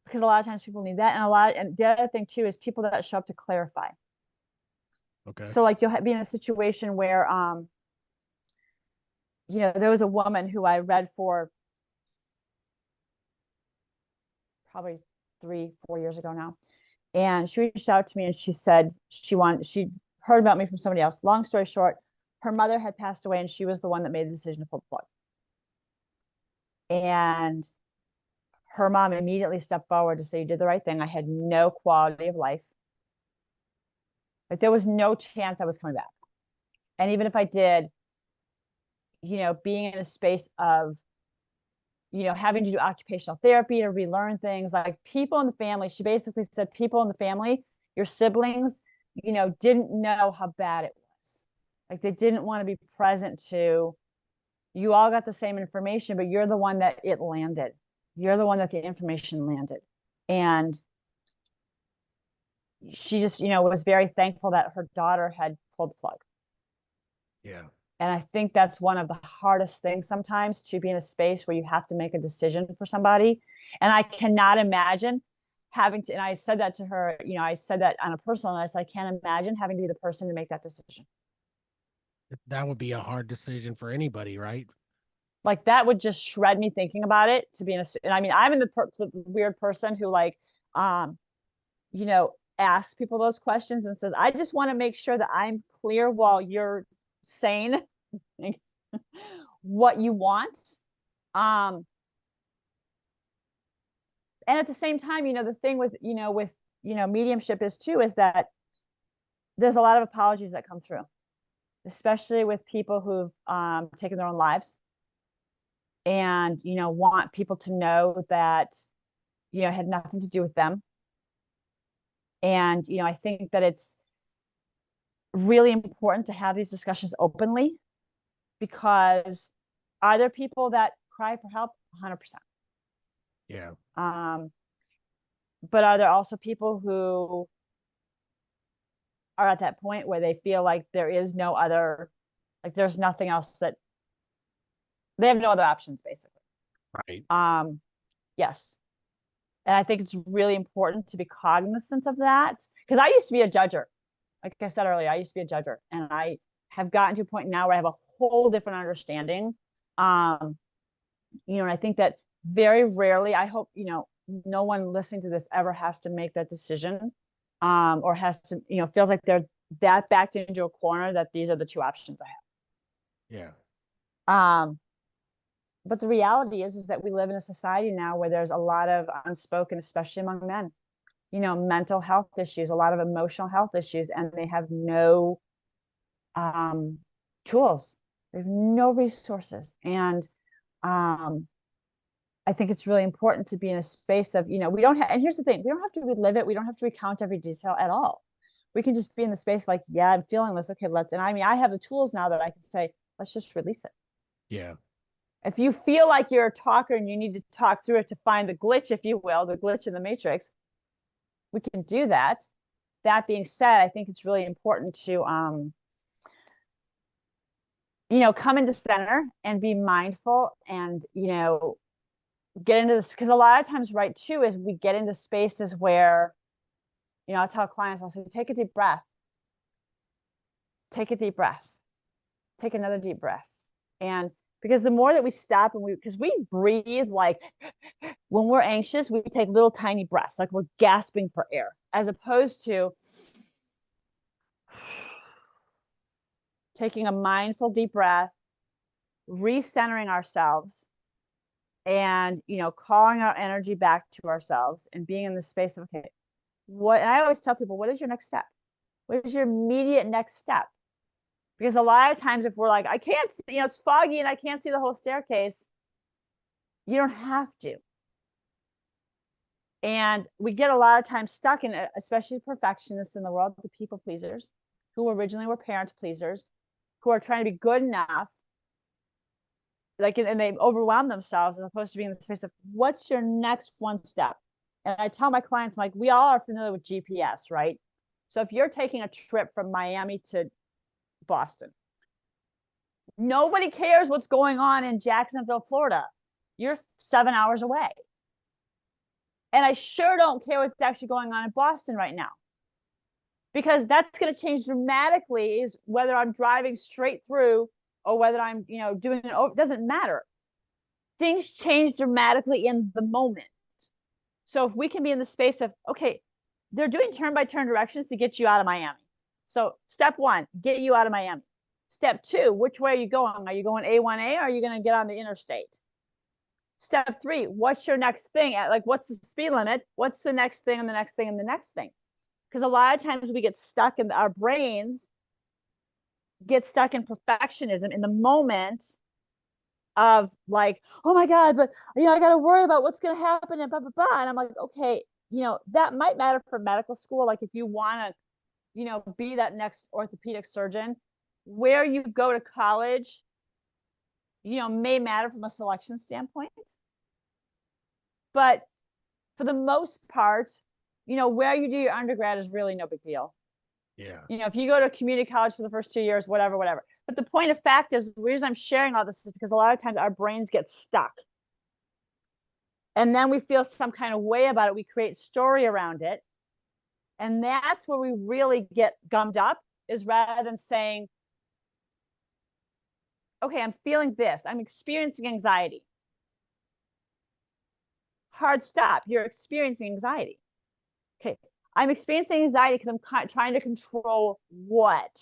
Because a lot of times people need that, and the other thing too is people that show up to clarify. Okay. So like, you'll be in a situation where there was a woman who I read for probably 3-4 years ago now, and she reached out to me and she said she heard about me from somebody else. Long story short, her mother had passed away and she was the one that made the decision to pull the plug. And her mom immediately stepped forward to say, you did the right thing. I had no quality of life. Like, there was no chance I was coming back. And even if I did, being in a space of, having to do occupational therapy to relearn things, like, people in the family, she basically said, people in the family, your siblings, didn't know how bad it was. Like, they didn't want to be present to, you all got the same information, but you're the one that it landed. You're the one that the information landed. And she just, was very thankful that her daughter had pulled the plug. Yeah. And I think that's one of the hardest things sometimes, to be in a space where you have to make a decision for somebody. And I cannot imagine having to, and I said that to her, I said that on a personal note, I can't imagine having to be the person to make that decision. That would be a hard decision for anybody, right? Like, that would just shred me thinking about it, to be in a, and I mean, I'm in the weird person who, like, asks people those questions and says, I just want to make sure that I'm clear while you're saying what you want. And at the same time, the thing with, mediumship is too, is that there's a lot of apologies that come through, especially with people who've taken their own lives and, want people to know that, it had nothing to do with them. And, I think that it's really important to have these discussions openly, because are there people that cry for help? 100%. Yeah. But are there also people who are at that point where they feel like there is no other, like there's nothing else, that they have no other options, basically. Right. Yes. And I think it's really important to be cognizant of that, because I used to be a judger. Like I said earlier, I used to be a judger, and I have gotten to a point now where I have a whole different understanding. And I think that very rarely, I hope, no one listening to this ever has to make that decision, or has to, feels like they're that backed into a corner, that these are the two options I Yeah. have. But the reality is that we live in a society now where there's a lot of unspoken, especially among men, mental health issues, a lot of emotional health issues, and they have no tools. They have no resources. And I think it's really important to be in a space of, we don't have, and here's the thing, we don't have to relive it. We don't have to recount every detail at all. We can just be in the space like, yeah, I'm feeling this. Okay, and I have the tools now that I can say, let's just release it. Yeah. If you feel like you're a talker and you need to talk through it to find the glitch, if you will, the glitch in the matrix, we can do that. That being said, I think it's really important to, come into center and be mindful and, get into this, because a lot of times, right, too, is we get into spaces where, I'll tell clients, I'll say, take a deep breath. Take a deep breath. Take another deep breath. And because the more that we stop and because we breathe, like when we're anxious, we take little tiny breaths, like we're gasping for air, as opposed to taking a mindful deep breath, recentering ourselves, and, calling our energy back to ourselves and being in the space of, okay, and I always tell people, what is your next step? What is your immediate next step? Because a lot of times, if we're like, I can't, it's foggy and I can't see the whole staircase, you don't have to. And we get a lot of times stuck in it, especially perfectionists in the world, the people pleasers, who originally were parent pleasers, who are trying to be good enough, like, and they overwhelm themselves, as opposed to being in the space of, what's your next one step? And I tell my clients, I'm like, we all are familiar with GPS, right? So if you're taking a trip from Miami to Boston, nobody cares what's going on in Jacksonville, Florida. You're 7 hours away. And I sure don't care what's actually going on in Boston right now, because that's going to change dramatically, is whether I'm driving straight through or whether I'm, doing it over. It doesn't matter. Things change dramatically in the moment. So if we can be in the space of, okay, they're doing turn-by-turn directions to get you out of Miami. So step one, get you out of Miami. Step two, which way are you going? Are you going A1A, or are you going to get on the interstate? Step three, what's your next thing? Like, what's the speed limit? What's the next thing and the next thing and the next thing? Because a lot of times we get stuck in our brains, get stuck in perfectionism in the moment of like, oh my God, but I got to worry about what's going to happen and blah, blah, blah. And I'm like, okay, that might matter for medical school. Like if you want to, be that next orthopedic surgeon, where you go to college, may matter from a selection standpoint. But for the most part, where you do your undergrad is really no big deal. Yeah. If you go to community college for the first 2 years, whatever. But the point of fact is, the reason I'm sharing all this is because a lot of times our brains get stuck. And then we feel some kind of way about it. We create story around it. And that's where we really get gummed up, is rather than saying, okay, I'm feeling this. I'm experiencing anxiety. Hard stop. You're experiencing anxiety. Okay, I'm experiencing anxiety because I'm trying to control what?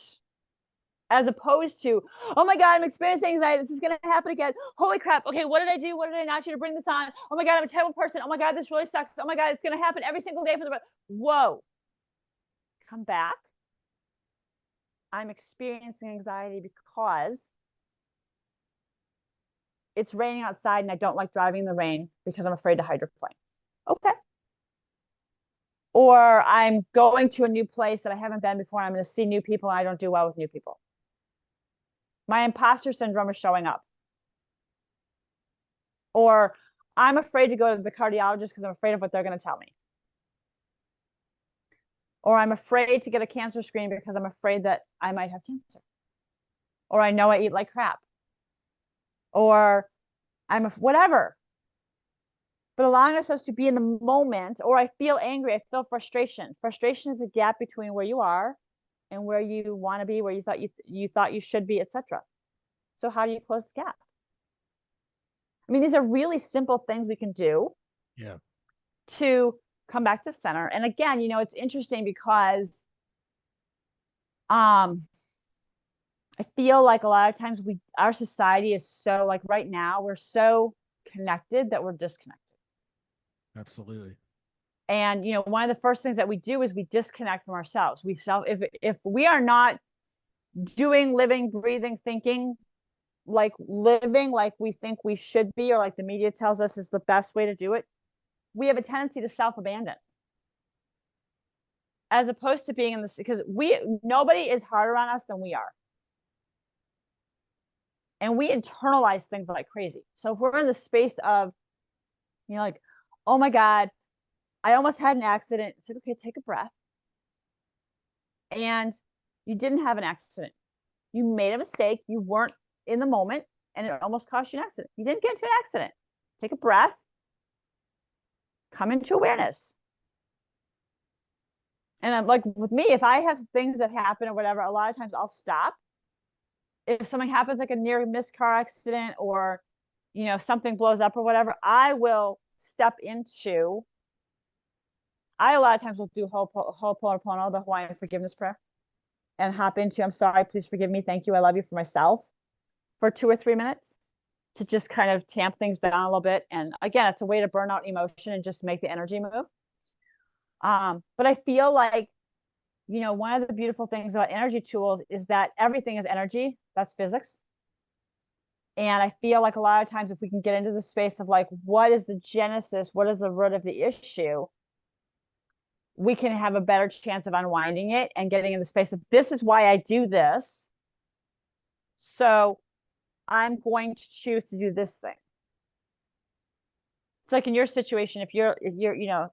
as opposed to, oh my God, I'm experiencing anxiety. This is going to happen again. Holy crap. Okay, what did I do? What did I not do to bring this on? Oh my God, I'm a terrible person. Oh my God, this really sucks. Oh my God, it's going to happen every single day for the rest. Whoa. Come back. I'm experiencing anxiety because it's raining outside and I don't like driving in the rain because I'm afraid to hydroplane. Okay. Or I'm going to a new place that I haven't been before. And I'm going to see new people and I don't do well with new people. My imposter syndrome is showing up. Or I'm afraid to go to the cardiologist because I'm afraid of what they're going to tell me. Or I'm afraid to get a cancer screen because I'm afraid that I might have cancer. Or I know I eat like crap. Or whatever. But allowing ourselves to be in the moment, or I feel angry, I feel frustration. Frustration is a gap between where you are and where you want to be, where you thought you should be, etc. So how do you close the gap? I mean, these are really simple things we can do to come back to center. And again, it's interesting because I feel like a lot of times our society is so, like, right now we're so connected that we're disconnected. Absolutely. And one of the first things that we do is we disconnect from ourselves. If we are not doing, living, breathing, thinking, like living like we think we should be, or like the media tells us is the best way to do it, we have a tendency to self-abandon, as opposed to being in this, because nobody is harder on us than we are. And we internalize things like crazy. So if we're in the space of, like, oh my God, I almost had an accident. It's like, okay, take a breath. And you didn't have an accident. You made a mistake. You weren't in the moment and it almost cost you an accident. You didn't get into an accident. Take a breath. Come into awareness. And I'm like, with me, if I have things that happen or whatever, a lot of times I'll stop. If something happens, like a near miss car accident, or something blows up or whatever, I will step into. I a lot of times will do Ho'oponopono, the Hawaiian forgiveness prayer, and hop into, I'm sorry, please forgive me, thank you, I love you, for myself, for 2 or 3 minutes, to just kind of tamp things down a little bit. And again, it's a way to burn out emotion and just make the energy move. But I feel like, one of the beautiful things about energy tools is that everything is energy. That's physics. And I feel like a lot of times, if we can get into the space of like, what is the genesis? What is the root of the issue? We can have a better chance of unwinding it and getting in the space of, this is why I do this. So I'm going to choose to do this thing. It's like in your situation, if you're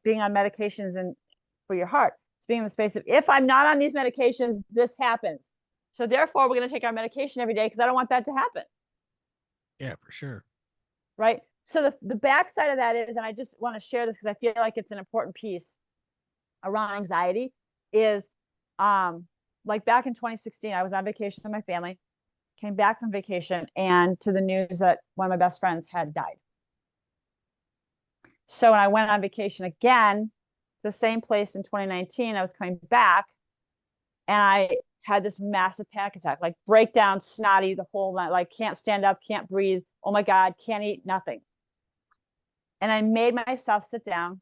being on medications and for your heart, it's being in the space of, if I'm not on these medications, this happens. So therefore, we're going to take our medication every day because I don't want that to happen. Yeah, for sure. Right. So the backside of that is, and I just want to share this because I feel like it's an important piece around anxiety, is like back in 2016, I was on vacation with my family, came back from vacation, and to the news that one of my best friends had died. So when I went on vacation again, the same place in 2019, I was coming back and I had this massive panic attack, like breakdown, snotty, the whole night, like can't stand up, can't breathe. Oh my God, can't eat, nothing. And I made myself sit down.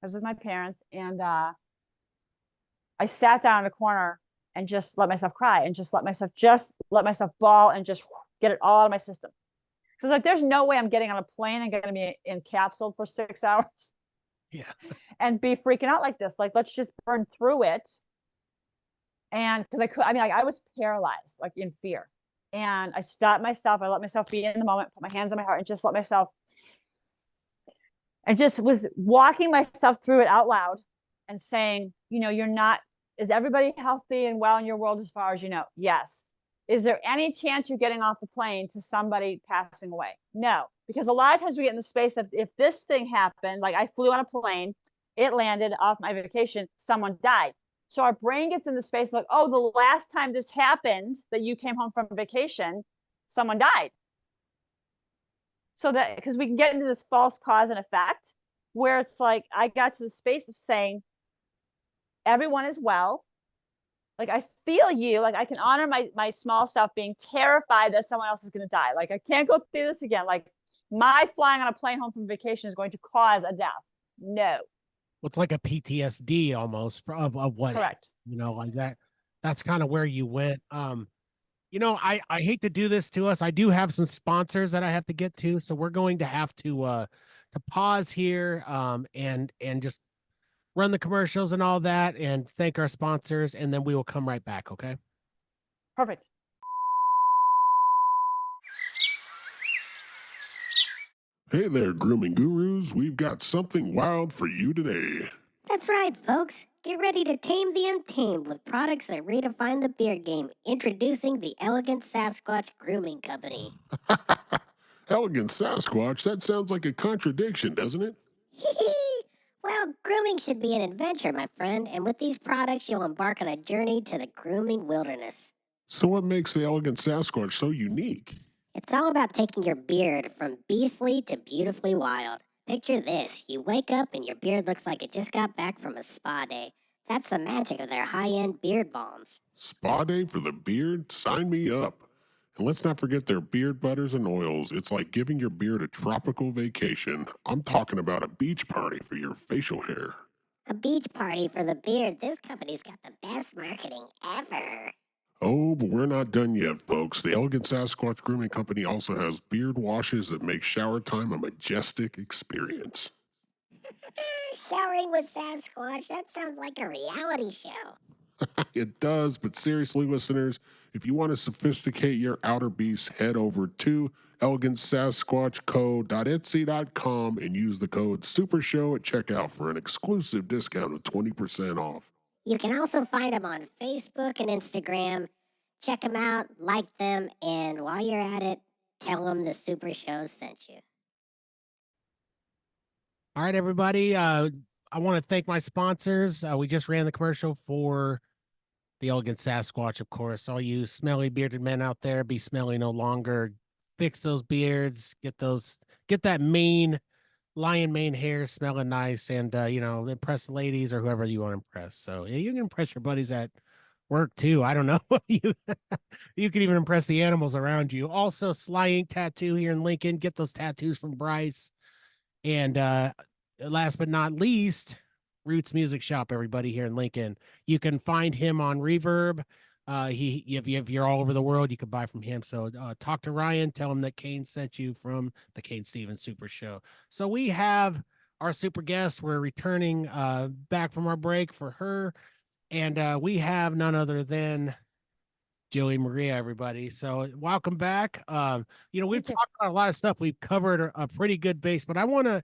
I was with my parents, and I sat down in a corner and just let myself cry and just let myself bawl and just get it all out of my system. Because like, there's no way I'm getting on a plane and going to be encapsulated for 6 hours. Yeah. And be freaking out like this. Like, let's just burn through it. And because I was paralyzed, like in fear. And I stopped myself. I let myself be in the moment, put my hands on my heart, and just let myself. I just was walking myself through it out loud and saying, you're not, is everybody healthy and well in your world as far as you know? Yes. Is there any chance you're getting off the plane to somebody passing away? No. Because a lot of times we get in the space of, if this thing happened, like I flew on a plane, it landed off my vacation, someone died. So our brain gets in the space like, oh, the last time this happened, that you came home from vacation, someone died. So that, because we can get into this false cause and effect, where it's like, I got to the space of saying, everyone is well. Like I feel you. Like I can honor my small self being terrified that someone else is going to die. Like I can't go through this again. Like my flying on a plane home from vacation is going to cause a death. No. Well, it's like a PTSD almost of what, Correct. like that. That's kind of where you went. I hate to do this to us. I do have some sponsors that I have to get to, so we're going to have to pause here and just run the commercials and all that and thank our sponsors, and then we will come right back, okay? Perfect. Hey there, grooming gurus. We've got something wild for you today. That's right, folks. Get ready to tame the untamed with products that redefine the beard game. Introducing the Elegant Sasquatch Grooming Company. Elegant Sasquatch, that sounds like a contradiction, doesn't it? Well, grooming should be an adventure, my friend, and with these products, you'll embark on a journey to the grooming wilderness. So, what makes the Elegant Sasquatch so unique? It's all about taking your beard from beastly to beautifully wild. Picture this, you wake up and your beard looks like it just got back from a spa day. That's the magic of their high-end beard balms. Spa day for the beard? Sign me up. And let's not forget their beard butters and oils. It's like giving your beard a tropical vacation. I'm talking about a beach party for your facial hair. A beach party for the beard. This company's got the best marketing ever. Oh, but we're not done yet, folks. The Elegant Sasquatch Grooming Company also has beard washes that make shower time a majestic experience. Showering with Sasquatch, that sounds like a reality show. It does, but seriously, listeners, if you want to sophisticate your outer beast, head over to elegantsasquatchco.etsy.com and use the code SUPERSHOW at checkout for an exclusive discount of 20% off. You can also find them on Facebook and Instagram. Check them out, like them, and while you're at it, tell them the Super Show sent you. All right, everybody. I want to thank my sponsors. We just ran the commercial for the Elegant Sasquatch, of course. All you smelly bearded men out there, be smelly no longer. Fix those beards. Get that lion mane hair smelling nice, and impress the ladies or whoever you want to impress. So yeah, you can impress your buddies at work too. I don't know. you can even impress the animals around you. Also, Sly Ink Tattoo here in Lincoln. Get those tattoos from Bryce. And last but not least, Roots Music Shop, everybody here in Lincoln. You can find him on Reverb. If you're all over the world, you can buy from him. So talk to Ryan, tell him that Cain sent you from the Cain Stevens Super Show. So we have our super guest. We're returning back from our break for her. And we have none other than Jillie Maria, everybody. So welcome back. We've talked about a lot of stuff. We've covered a pretty good base, but I want to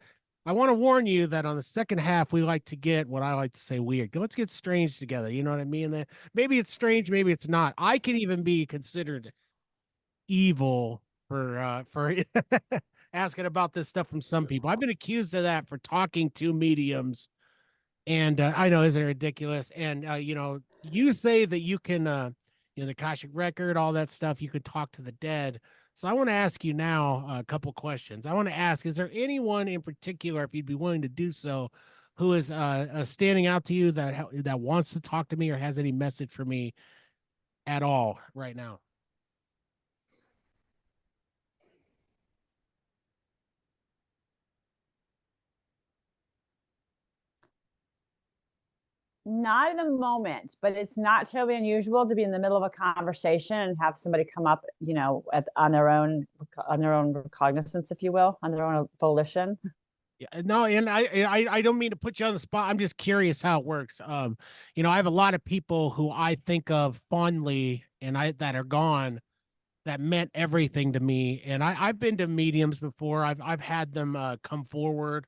warn you that on the second half, we like to get what I like to say weird. Let's get strange together. You know what I mean? That maybe it's strange, maybe it's not. I can even be considered evil for asking about this stuff from some people. I've been accused of that for talking to mediums. And I know, isn't it ridiculous? And you say that you can the Akashic record, all that stuff, you could talk to the dead. So I want to ask you now a couple questions. I want to ask, is there anyone in particular, if you'd be willing to do so, who is standing out to you that wants to talk to me or has any message for me at all right now? Not in the moment, but it's not terribly unusual to be in the middle of a conversation and have somebody come up, on their own recognizance, if you will, on their own volition. Yeah, no, and I don't mean to put you on the spot. I'm just curious how it works. I have a lot of people who I think of fondly that are gone that meant everything to me. And I've been to mediums before. I've had them come forward,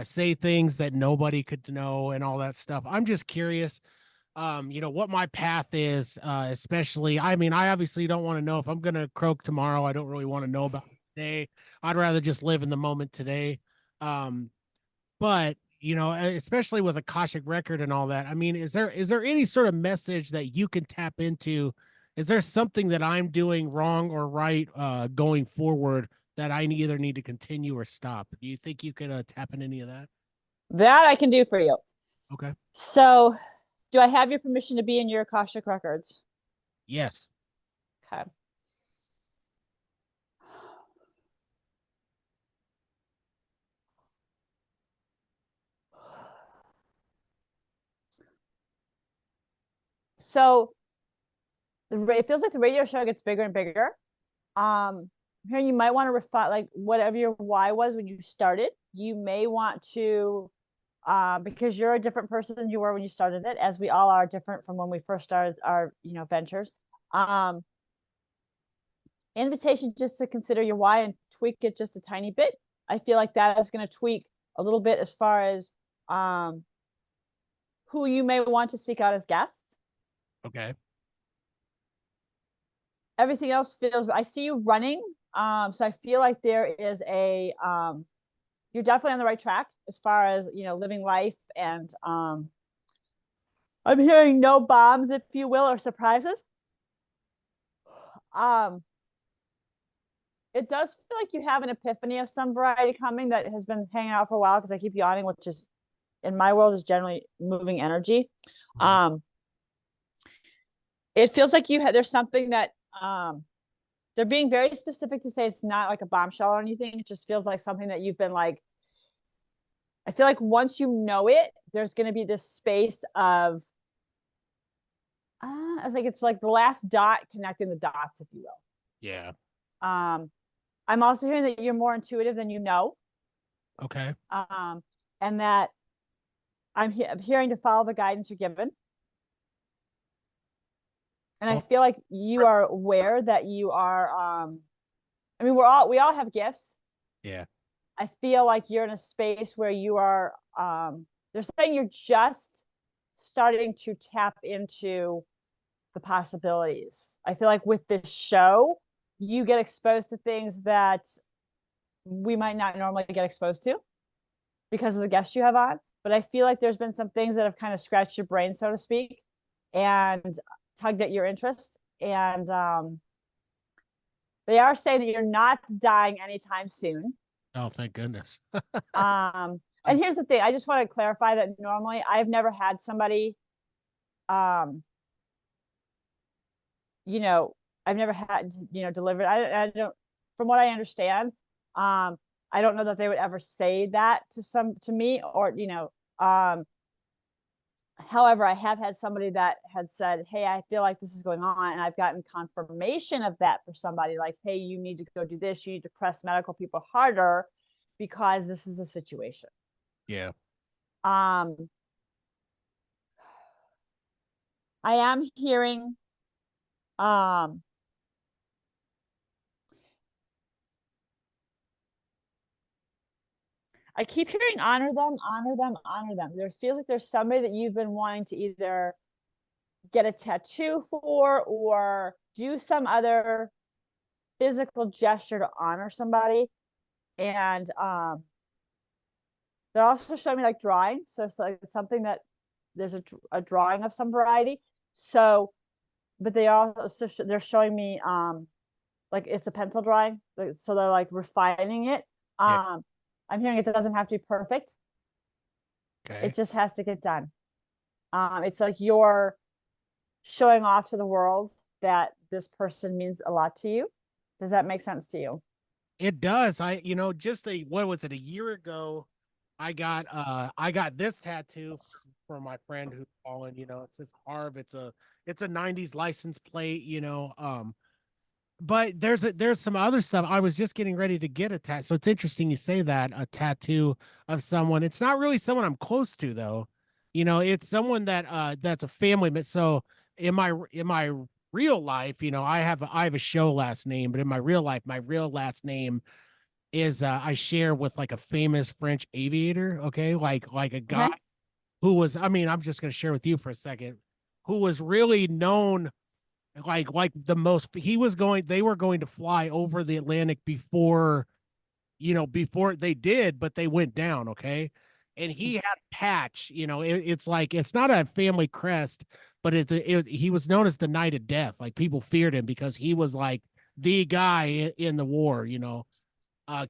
say things that nobody could know and all that stuff. I'm just curious, what my path is, especially, I mean, I obviously don't want to know if I'm going to croak tomorrow. I don't really want to know about today. I'd rather just live in the moment today. But especially with Akashic record and all that, I mean, is there any sort of message that you can tap into? Is there something that I'm doing wrong or right, going forward that I either need to continue or stop? Do you think you could tap in any of that? That I can do for you. Okay. So Do I have your permission to be in your Akashic Records? Yes. Okay. So it feels like the radio show gets bigger and bigger. Here you might want to refine, like, whatever your why was when you started. You may want to, because you're a different person than you were when you started it, as we all are different from when we first started our, ventures. Invitation just to consider your why and tweak it just a tiny bit. I feel like that is going to tweak a little bit as far as who you may want to seek out as guests. Okay. Everything else feels, I see you running. So I feel like there is a, you're definitely on the right track as far as, living life. And I'm hearing no bombs, if you will, or surprises. It does feel like you have an epiphany of some variety coming that has been hanging out for a while, because I keep yawning, which is, in my world, is generally moving energy. It feels like there's something that they're being very specific to say it's not like a bombshell or anything. It just feels like something that you've been like, I feel like once you know it, there's going to be this space of, it's like the last dot connecting the dots, if you will. Yeah. I'm also hearing that you're more intuitive than you know. Okay. And that I'm hearing to follow the guidance you're given. And I feel like you are aware that you are, I mean, we all have gifts. Yeah. I feel like you're in a space where you are, they're saying you're just starting to tap into the possibilities. I feel like with this show, you get exposed to things that we might not normally get exposed to because of the guests you have on. But I feel like there's been some things that have kind of scratched your brain, so to speak, and tugged at your interest. And they are saying that you're not dying anytime soon. Oh, thank goodness. And here's the thing. I just want to clarify that normally I've never had somebody, I've never had, delivered. I don't, from what I understand, I don't know that they would ever say that to me, or, however, I have had somebody that had said, hey, I feel like this is going on. And I've gotten confirmation of that for somebody, like, hey, you need to go do this. You need to press medical people harder because this is a situation. Yeah. I am hearing, I keep hearing honor them, honor them, honor them. There feels like there's somebody that you've been wanting to either get a tattoo for or do some other physical gesture to honor somebody. And they're also showing me like drawing. So it's like something that there's a drawing of some variety. So, but they also they're showing me like it's a pencil drawing. So they're like refining it. Yeah. I'm hearing it doesn't have to be perfect. Okay. It just has to get done. It's like you're showing off to the world that this person means a lot to you. Does that make sense to you? It does. Just what was it, a year ago, I got this tattoo from my friend who's fallen, it says Harv. It's a 90s license plate, but there's some other stuff. I was just getting ready to get a tattoo. So it's interesting you say that, a tattoo of someone. It's not really someone I'm close to though. It's someone that that's a family. But so in my real life, I have a show last name, but in my real life, my real last name is I share with like a famous French aviator, okay? Like a guy who was, I'm just gonna share with you for a second, who was really known like the most. They were going to fly over the Atlantic before they did, but they went down, okay? And he had a patch, it's like, it's not a family crest, but he was known as the Knight of Death. Like people feared him because he was like the guy in the war,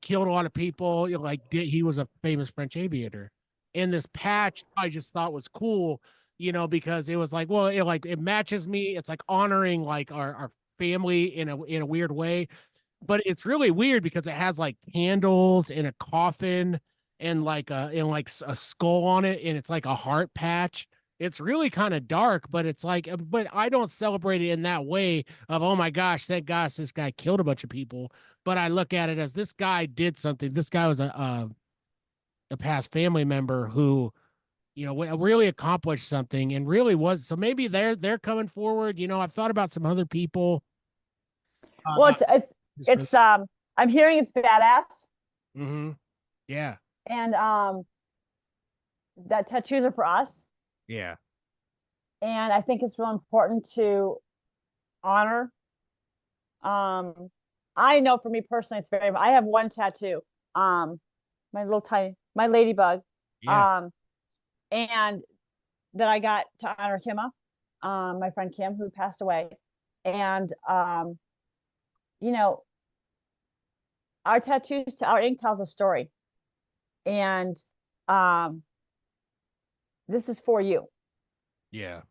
killed a lot of people, he was a famous French aviator. And this patch I just thought was cool because it was like, well, it matches me. It's like honoring like our family in a weird way. But it's really weird because it has like candles and a coffin and a skull on it, and it's like a heart patch. It's really kind of dark, but it's like, but I don't celebrate it in that way of, oh my gosh, thank gosh this guy killed a bunch of people. But I look at it as this guy did something. This guy was a past family member who, really accomplished something and really was. So maybe they're coming forward. I've thought about some other people. Well, Uh, it's I'm hearing it's badass, mm-hmm. Yeah. and that tattoos are for us, Yeah. and I think it's real important to honor. I know for me personally, it's very. I have one tattoo, my ladybug, Yeah. and that I got to honor Kimma, my friend Kim, who passed away, and you know, our tattoos, our ink tells a story, and um, this is for you. Yeah.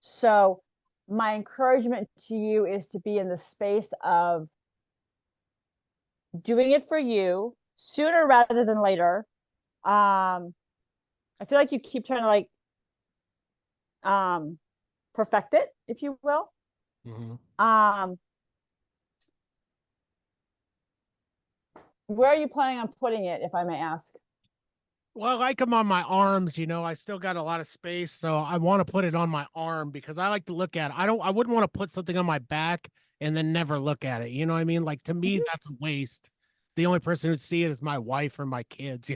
So my encouragement to you is to be in the space of doing it for you sooner rather than later. I feel like you keep trying to like perfect it, if you will. Mm-hmm. Where are you planning on putting it, if I may ask? Well, I like them on my arms, I still got a lot of space, so I want to put it on my arm because I like to look at it. I wouldn't want to put something on my back and then never look at it. You know what I mean? Like to me, that's a waste. The only person who'd see it is my wife or my kids.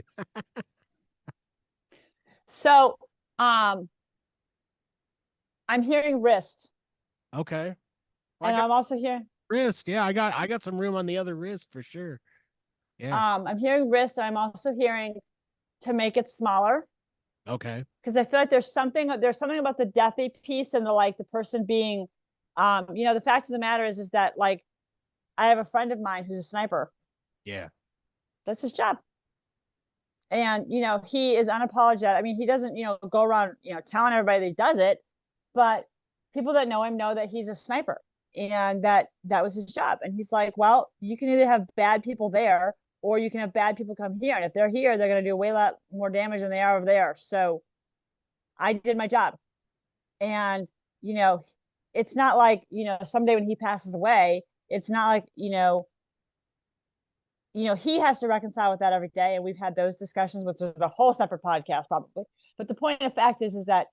So, I'm hearing wrist, Okay. Well, I and got I'm also hearing wrist. Yeah, I got some room on the other wrist for sure. Yeah. I'm hearing wrist, and I'm also hearing to make it smaller, Okay. because I feel like there's something about the deathy piece and the person being, the fact of the matter is that like I have a friend of mine who's a sniper. Yeah. That's his job. And he is unapologetic. I mean, he doesn't go around telling everybody that he does it, but people that know him know that he's a sniper, and that was his job. And he's like, well, you can either have bad people there, or you can have bad people come here, and if they're here, they're going to do way lot more damage than they are over there. So I did my job. And it's not like someday when he passes away, it's not like he has to reconcile with that every day. And we've had those discussions, which is a whole separate podcast probably. But the point of fact is that,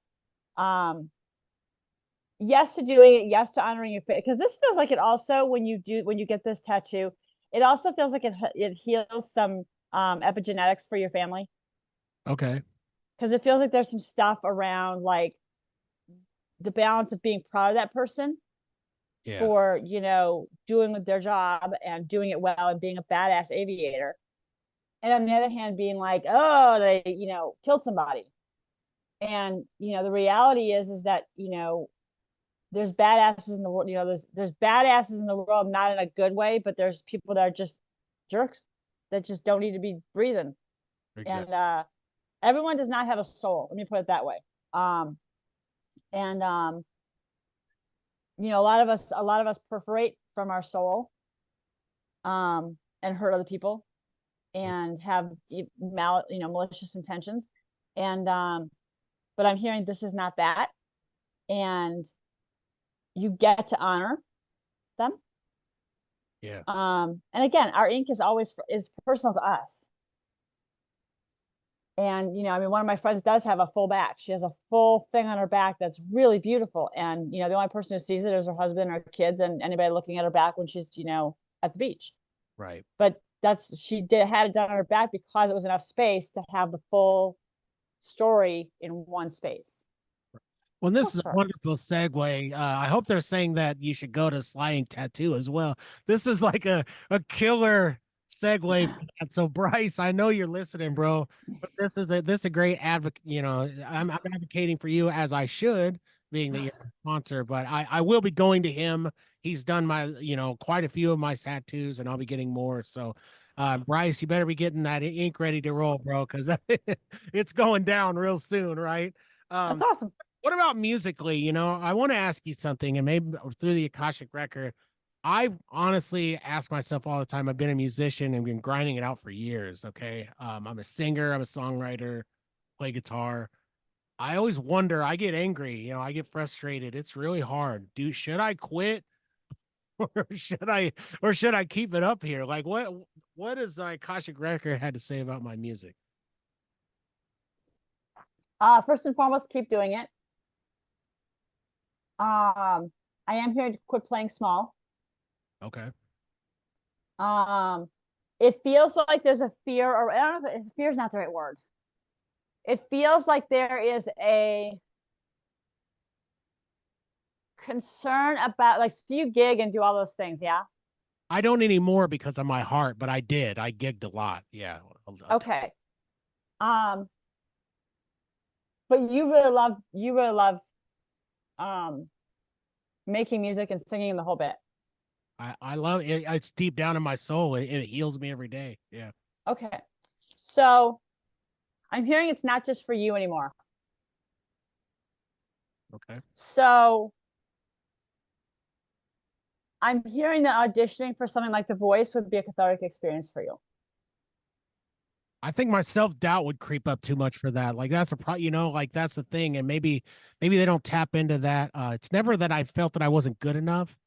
yes to doing it, yes to honoring your faith. Because this feels like it also, when you get this tattoo, it also feels like it heals some epigenetics for your family. Okay. Because it feels like there's some stuff around like the balance of being proud of that person for doing their job and doing it well and being a badass aviator, and on the other hand being like, oh, they killed somebody. And the reality is that there's badasses in the world. There's badasses in the world, not in a good way, but there's people that are just jerks that just don't need to be breathing. Exactly. And everyone does not have a soul, let me put it that way. And a lot of us perforate from our soul, and hurt other people, and have malicious intentions. And but I'm hearing this is not that, and you get to honor them. Yeah. And again, our ink is personal to us. And I mean, one of my friends does have a full back. She has a full thing on her back that's really beautiful. And the only person who sees it is her husband or kids, and anybody looking at her back when she's at the beach. Right. But she had it done on her back because it was enough space to have the full story in one space. Well, this is a wonderful segue. I hope they're saying that you should go to Sliding Tattoo as well. This is like a killer segue for that. So Bryce, I know you're listening, bro, but this is a great advocate. I'm advocating for you, as I should, being that you're a sponsor, but I will be going to him. He's done my, quite a few of my tattoos, and I'll be getting more. So Bryce, you better be getting that ink ready to roll, bro, because it's going down real soon, right? That's awesome. What about musically? You know, I want to ask you something, and maybe through the Akashic record, I honestly ask myself all the time. I've been a musician and been grinding it out for years. Okay. I'm a singer, I'm a songwriter, play guitar. I always wonder, I get angry, you know, I get frustrated. It's really hard. Should I quit or should I keep it up here? Like what does the Akashic record had to say about my music? First and foremost, keep doing it. I am here to quit playing small. Okay. It feels like there's a fear, or I don't know if fear is not the right word. It feels like there is a concern about, like, do you gig and do all those things? Yeah. I don't anymore because of my heart, but I did. I gigged a lot. Yeah. Okay. Um, but you really love um making music and singing the whole bit. I love it. It's deep down in my soul. It heals me every day. Yeah. Okay. So I'm hearing it's not just for you anymore. Okay. So I'm hearing that auditioning for something like The Voice would be a cathartic experience for you. I think my self-doubt would creep up too much for that. Like that's you know, like that's the thing. And maybe they don't tap into that. It's never that I felt that I wasn't good enough,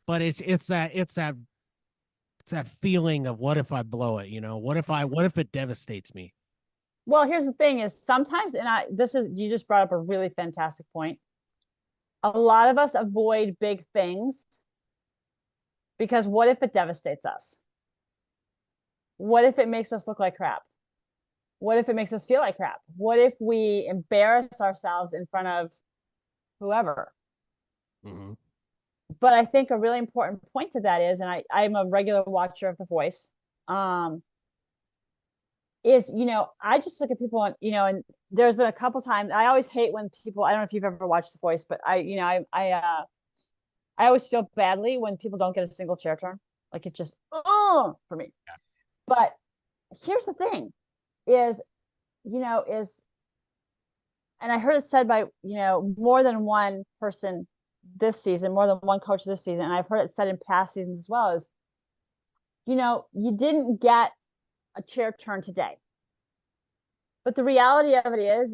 but it's that feeling of what if I blow it, you know? What if it devastates me? Well, here's the thing is sometimes, and you just brought up a really fantastic point. A lot of us avoid big things because what if it devastates us? What if it makes us look like crap? What if it makes us feel like crap? What if we embarrass ourselves in front of whoever? Mm-hmm. But I think a really important point to that is, and I'm a regular watcher of The Voice, is, you know, I just look at people and, you know, and there's been a couple times, I always hate when people, I don't know if you've ever watched The Voice, but I always feel badly when people don't get a single chair turn. Like it just, oh, for me. Yeah. But here's the thing is, you know, and I heard it said by, you know, more than one person this season, more than one coach this season, and I've heard it said in past seasons as well, is, you know, you didn't get a chair turn today. But the reality of it is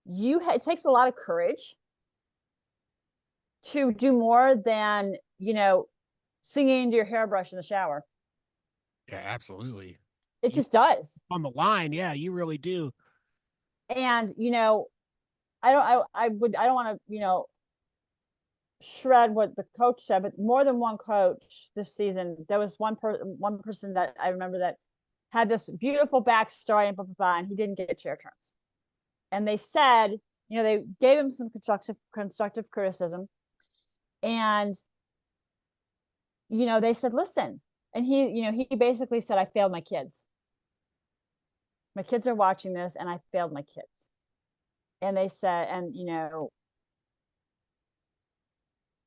it takes a lot of courage to do more than, you know, singing into your hairbrush in the shower. Yeah, absolutely. It just does. On the line, yeah, you really do. And, you know, I don't want to, you know, shred what the coach said, but more than one coach this season, there was one person that I remember that had this beautiful backstory and blah, blah, blah, and he didn't get chair turns. And they said, you know, they gave him some constructive criticism. And, you know, they said, listen, and he basically said, I failed my kids. My kids are watching this and I failed my kids. And they said, and, you know,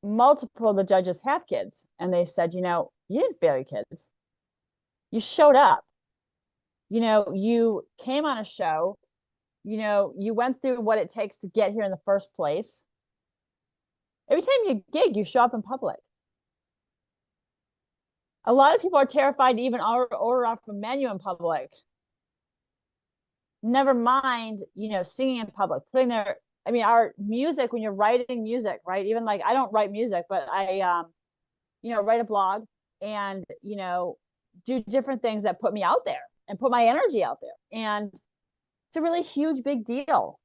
multiple of the judges have kids. And they said, you know, you didn't fail your kids. You showed up. You know, you came on a show. You know, you went through what it takes to get here in the first place. Every time you gig, you show up in public. A lot of people are terrified to even order off a menu in public. Never mind, you know, singing in public, putting their, I mean, our music, when you're writing music, right? Even like, I don't write music, but I, you know, write a blog and, you know, do different things that put me out there and put my energy out there. And it's a really huge, big deal.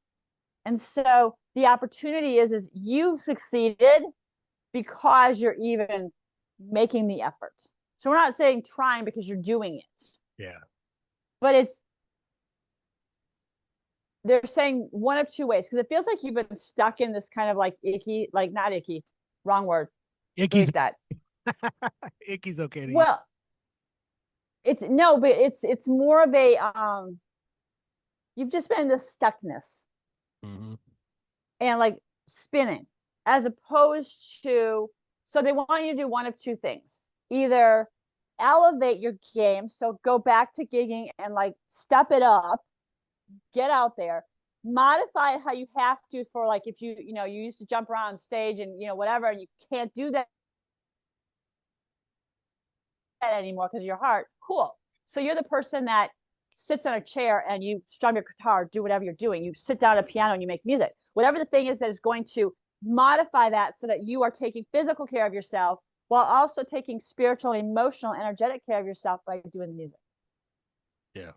And so the opportunity is you've succeeded because you're even making the effort. So we're not saying trying because you're doing it. Yeah. But they're saying one of two ways, because it feels like you've been stuck in this kind of like icky, like not icky, wrong word. Icky's like that. Icky's okay. Well, it's no, but it's more of a you've just been in this stuckness. Mm-hmm. And like spinning, as opposed to, so they want you to do one of two things: either elevate your game, so go back to gigging and like step it up, get out there, modify it how you have to for, like, if you used to jump around on stage and whatever, and you can't do that anymore because of your heart. Cool. So you're the person that sits on a chair and you strum your guitar, do whatever you're doing. You sit down at a piano and you make music. Whatever the thing is that is going to modify that so that you are taking physical care of yourself while also taking spiritual, emotional, energetic care of yourself by doing the music. Yeah.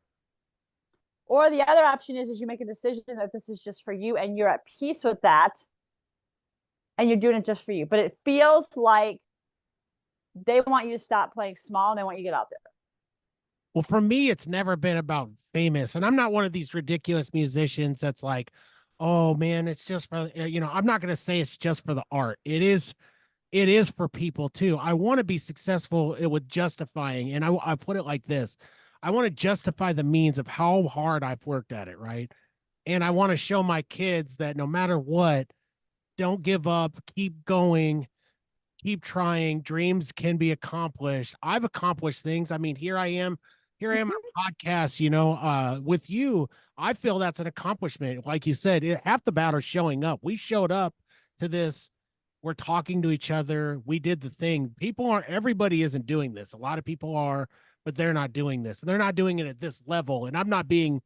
Or the other option is you make a decision that this is just for you and you're at peace with that and you're doing it just for you. But it feels like they want you to stop playing small and they want you to get out there. Well, for me, it's never been about famous. And I'm not one of these ridiculous musicians that's like, oh man, it's just for, I'm not going to say it's just for the art. It is for people too. I want to be successful with justifying. And I put it like this. I want to justify the means of how hard I've worked at it. Right. And I want to show my kids that no matter what, don't give up, keep going, keep trying. Dreams can be accomplished. I've accomplished things. I mean, here I am on a podcast, with you. I feel that's an accomplishment. Like you said, half the battle is showing up. We showed up to this. We're talking to each other. We did the thing. Everybody isn't doing this. A lot of people are, but they're not doing this. They're not doing it at this level. And I'm not being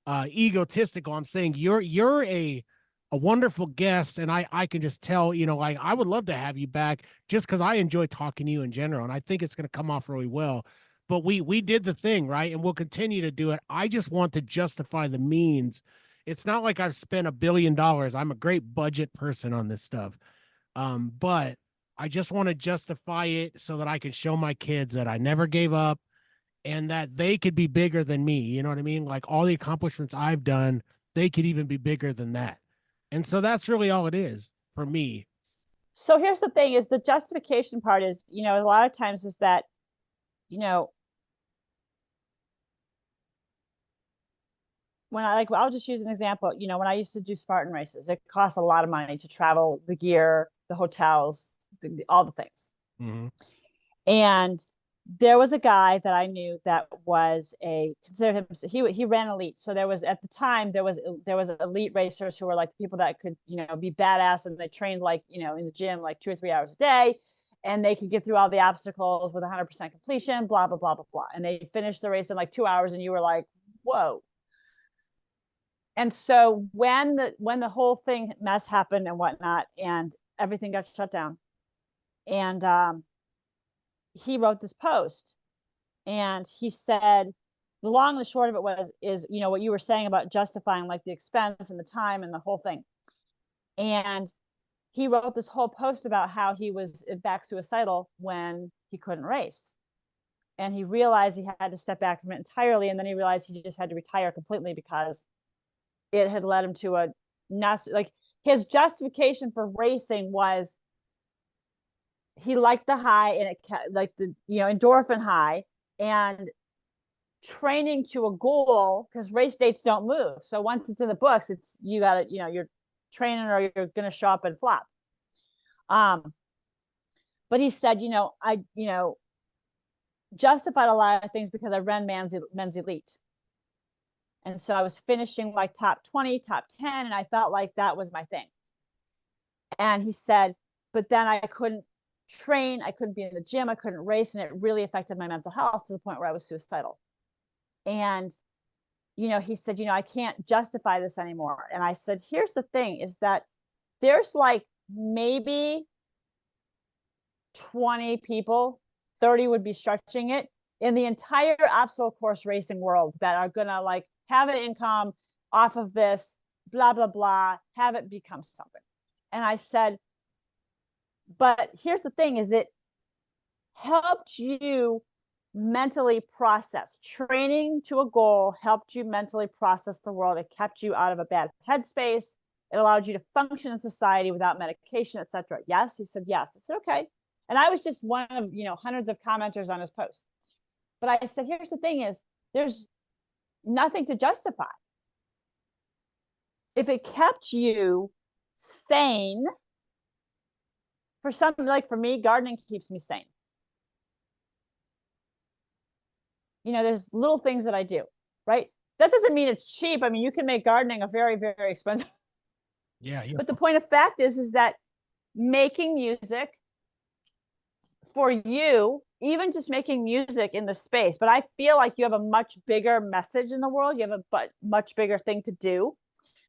egotistical. I'm saying you're a wonderful guest, and I can just tell, like, I would love to have you back just because I enjoy talking to you in general, and I think it's going to come off really well. But we did the thing, right, and we'll continue to do it. I just want to justify the means. It's not like I've spent $1 billion. I'm a great budget person on this stuff, but I just want to justify it so that I can show my kids that I never gave up and that they could be bigger than me. You know what I mean? Like all the accomplishments I've done, they could even be bigger than that. And so that's really all it is for me. So here's the thing: is the justification part is, a lot of times is that, when I'll just use an example. When I used to do Spartan races, it costs a lot of money to travel, the gear, the hotels, all the things. Mm-hmm. And there was a guy that I knew that was considered him. He ran elite. So there was, at the time, there was elite racers who were like the people that could, be badass, and they trained like, in the gym like 2 or 3 hours a day, and they could get through all the obstacles with 100% completion, blah, blah, blah, blah, blah. And they finished the race in like 2 hours, and you were like, whoa. And so when the whole thing mess happened and whatnot, and everything got shut down, and he wrote this post, and he said, the long and the short of it is what you were saying about justifying like the expense and the time and the whole thing. And he wrote this whole post about how he was in fact suicidal when he couldn't race, and he realized he had to step back from it entirely, and then he realized he just had to retire completely because it had led him to his justification for racing was he liked the high, and it like the endorphin high, and training to a goal, because race dates don't move. So once it's in the books, it's you gotta, you're training or you're gonna show up and flop. But he said, I justified a lot of things because I ran men's elite. And so I was finishing like top 20, top 10, and I felt like that was my thing. And he said, but then I couldn't train, I couldn't be in the gym, I couldn't race, and it really affected my mental health to the point where I was suicidal. And he said, I can't justify this anymore. And I said, here's the thing, is that there's like maybe 20 people, 30 would be stretching it, in the entire obstacle course racing world that are gonna like have an income off of this, blah, blah, blah, have it become something. And I said, but here's the thing, is it helped you mentally process. Training to a goal helped you mentally process the world. It kept you out of a bad headspace. It allowed you to function in society without medication, etc. Yes? He said, yes. I said, okay. And I was just one of, hundreds of commenters on his post. But I said, here's the thing, is there's nothing to justify. If it kept you sane, for something like for me, gardening keeps me sane. There's little things that I do, right? that doesn't mean it's cheap. I mean, you can make gardening a very, very expensive. Yeah, yeah. But the point of fact is that making music for you, even just making music in the space, but I feel like you have a much bigger message in the world. You have a much bigger thing to do.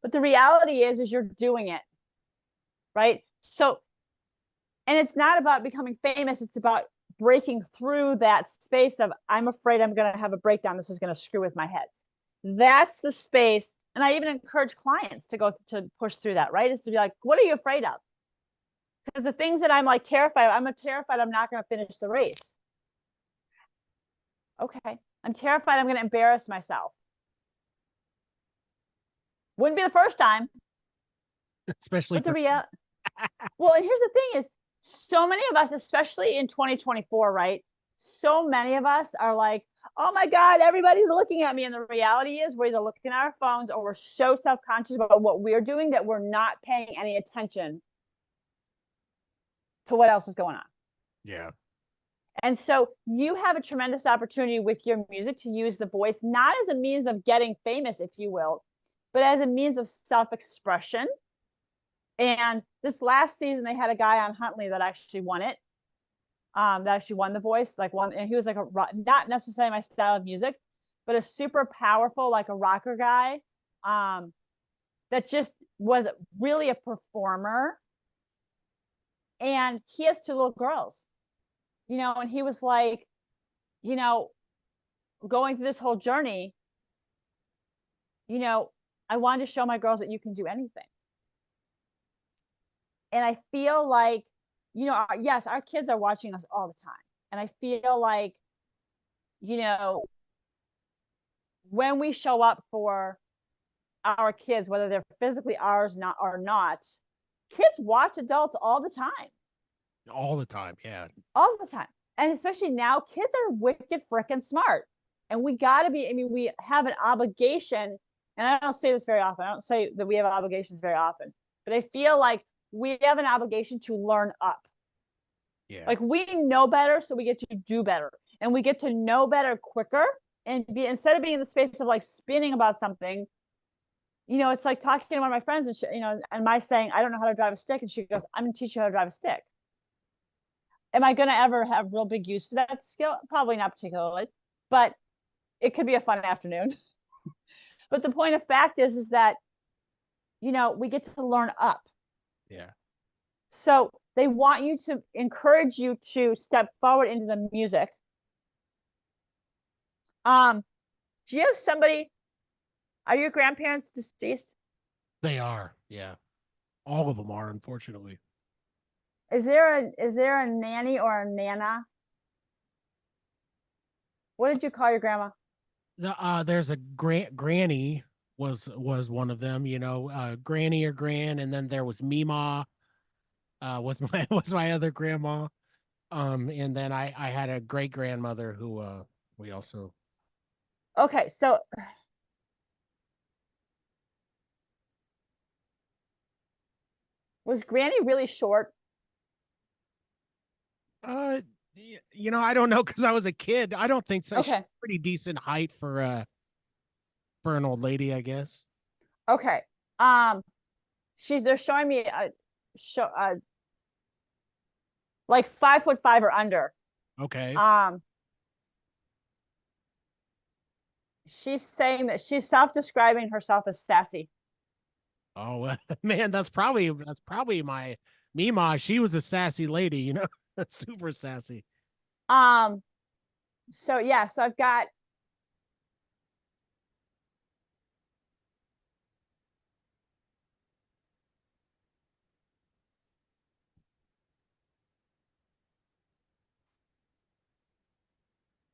But the reality is you're doing it, right? So, and it's not about becoming famous. It's about breaking through that space of, I'm afraid I'm going to have a breakdown. This is going to screw with my head. That's the space. And I even encourage clients to go to push through that, right? Is to be like, what are you afraid of? Because the things that I'm like terrified, I'm terrified I'm not going to finish the race. Okay. I'm terrified I'm going to embarrass myself. Wouldn't be the first time. Especially but the reality. Well, and here's the thing is, so many of us, especially in 2024, right? So many of us are like, oh my God, everybody's looking at me. And the reality is we're either looking at our phones or we're so self-conscious about what we're doing that we're not paying any attention to what else is going on. Yeah. And so you have a tremendous opportunity with your music to use the voice, not as a means of getting famous, if you will, but as a means of self-expression. And this last season, they had a guy on Huntley that actually won it. That actually won the voice, like one, and he was like not necessarily my style of music, but a super powerful, like a rocker guy, that just was really a performer. And he has two little girls, and he was like, going through this whole journey, I wanted to show my girls that you can do anything. And I feel like, yes, our kids are watching us all the time. And I feel like, when we show up for our kids, whether they're physically ours or not, kids watch adults all the time. All the time. Yeah. All the time. And especially now, kids are wicked freaking smart. And we got to be, we have an obligation. And I don't say this very often. I don't say that we have obligations very often. But I feel like we have an obligation to learn up. Yeah. Like we know better, so we get to do better. And we get to know better quicker. And instead of being in the space of like spinning about something, it's like talking to one of my friends and and my saying, I don't know how to drive a stick. And she goes, I'm going to teach you how to drive a stick. Am I going to ever have real big use for that skill? Probably not particularly, but it could be a fun afternoon. But the point of fact is that, we get to learn up. Yeah. So they want you to encourage you to step forward into the music. Do you have somebody, are your grandparents deceased? They are. Yeah. All of them are, unfortunately. Is there a nanny or a nana? What did you call your grandma? There's a granny was one of them, granny or gran, and then there was Mima, was my was my other grandma. And then I had a great grandmother who we also. Okay, so was Granny really short? I don't know because I was a kid. I don't think so. Okay. She's pretty decent height for an old lady, I guess. Okay. They're showing me like 5'5" or under. Okay. She's saying that she's self-describing herself as sassy. Oh man, that's probably my Mima. She was a sassy lady, super sassy. So yeah, so I've got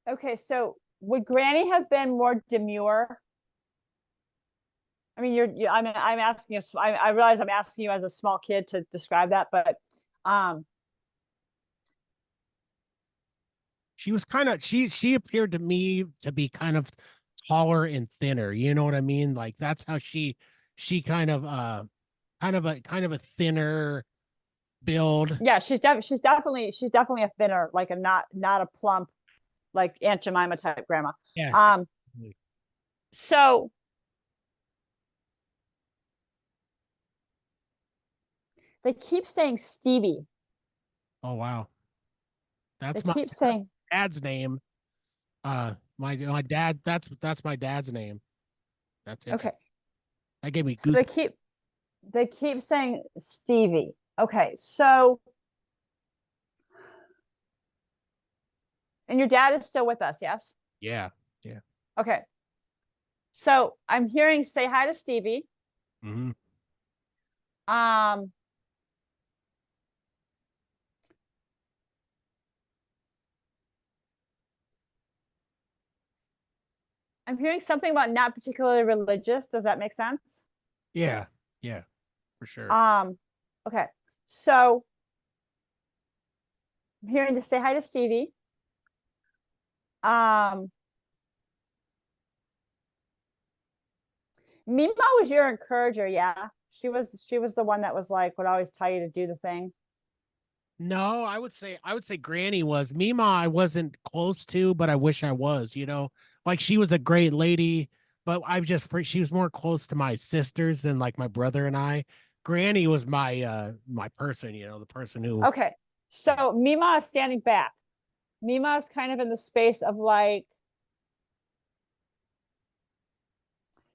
okay, so would Granny have been more demure? I mean, I'm asking you. I realize I'm asking you as a small kid to describe that, but she was kind of she appeared to me to be kind of taller and thinner. You know what I mean? Like that's how she kind of a thinner build. Yeah, she's definitely a thinner, like a not a plump, like Aunt Jemima type grandma. Yes. So they keep saying Stevie. Oh wow. They That's my keep saying, dad's name. My dad, that's my dad's name. That's okay. interesting. That gave me So goose. they keep saying Stevie. Okay. So, and your dad is still with us, yes? Yeah. Yeah. Okay. So I'm hearing say hi to Stevie. Hmm. Um, I'm hearing something about not particularly religious. Does that make sense? Yeah. Yeah, for sure. Um, okay. So I'm hearing to say hi to Stevie. Um, Mima was your encourager, yeah. She was the one that was like would always tell you to do the thing. No, I would say Granny was. Mima I wasn't close to, but I wish I was, you know. Like she was a great lady, but she was more close to my sisters than like my brother and I. Granny was my person, you know, the person who. Okay. Yeah. So Mima is standing back. Mima is kind of in the space of like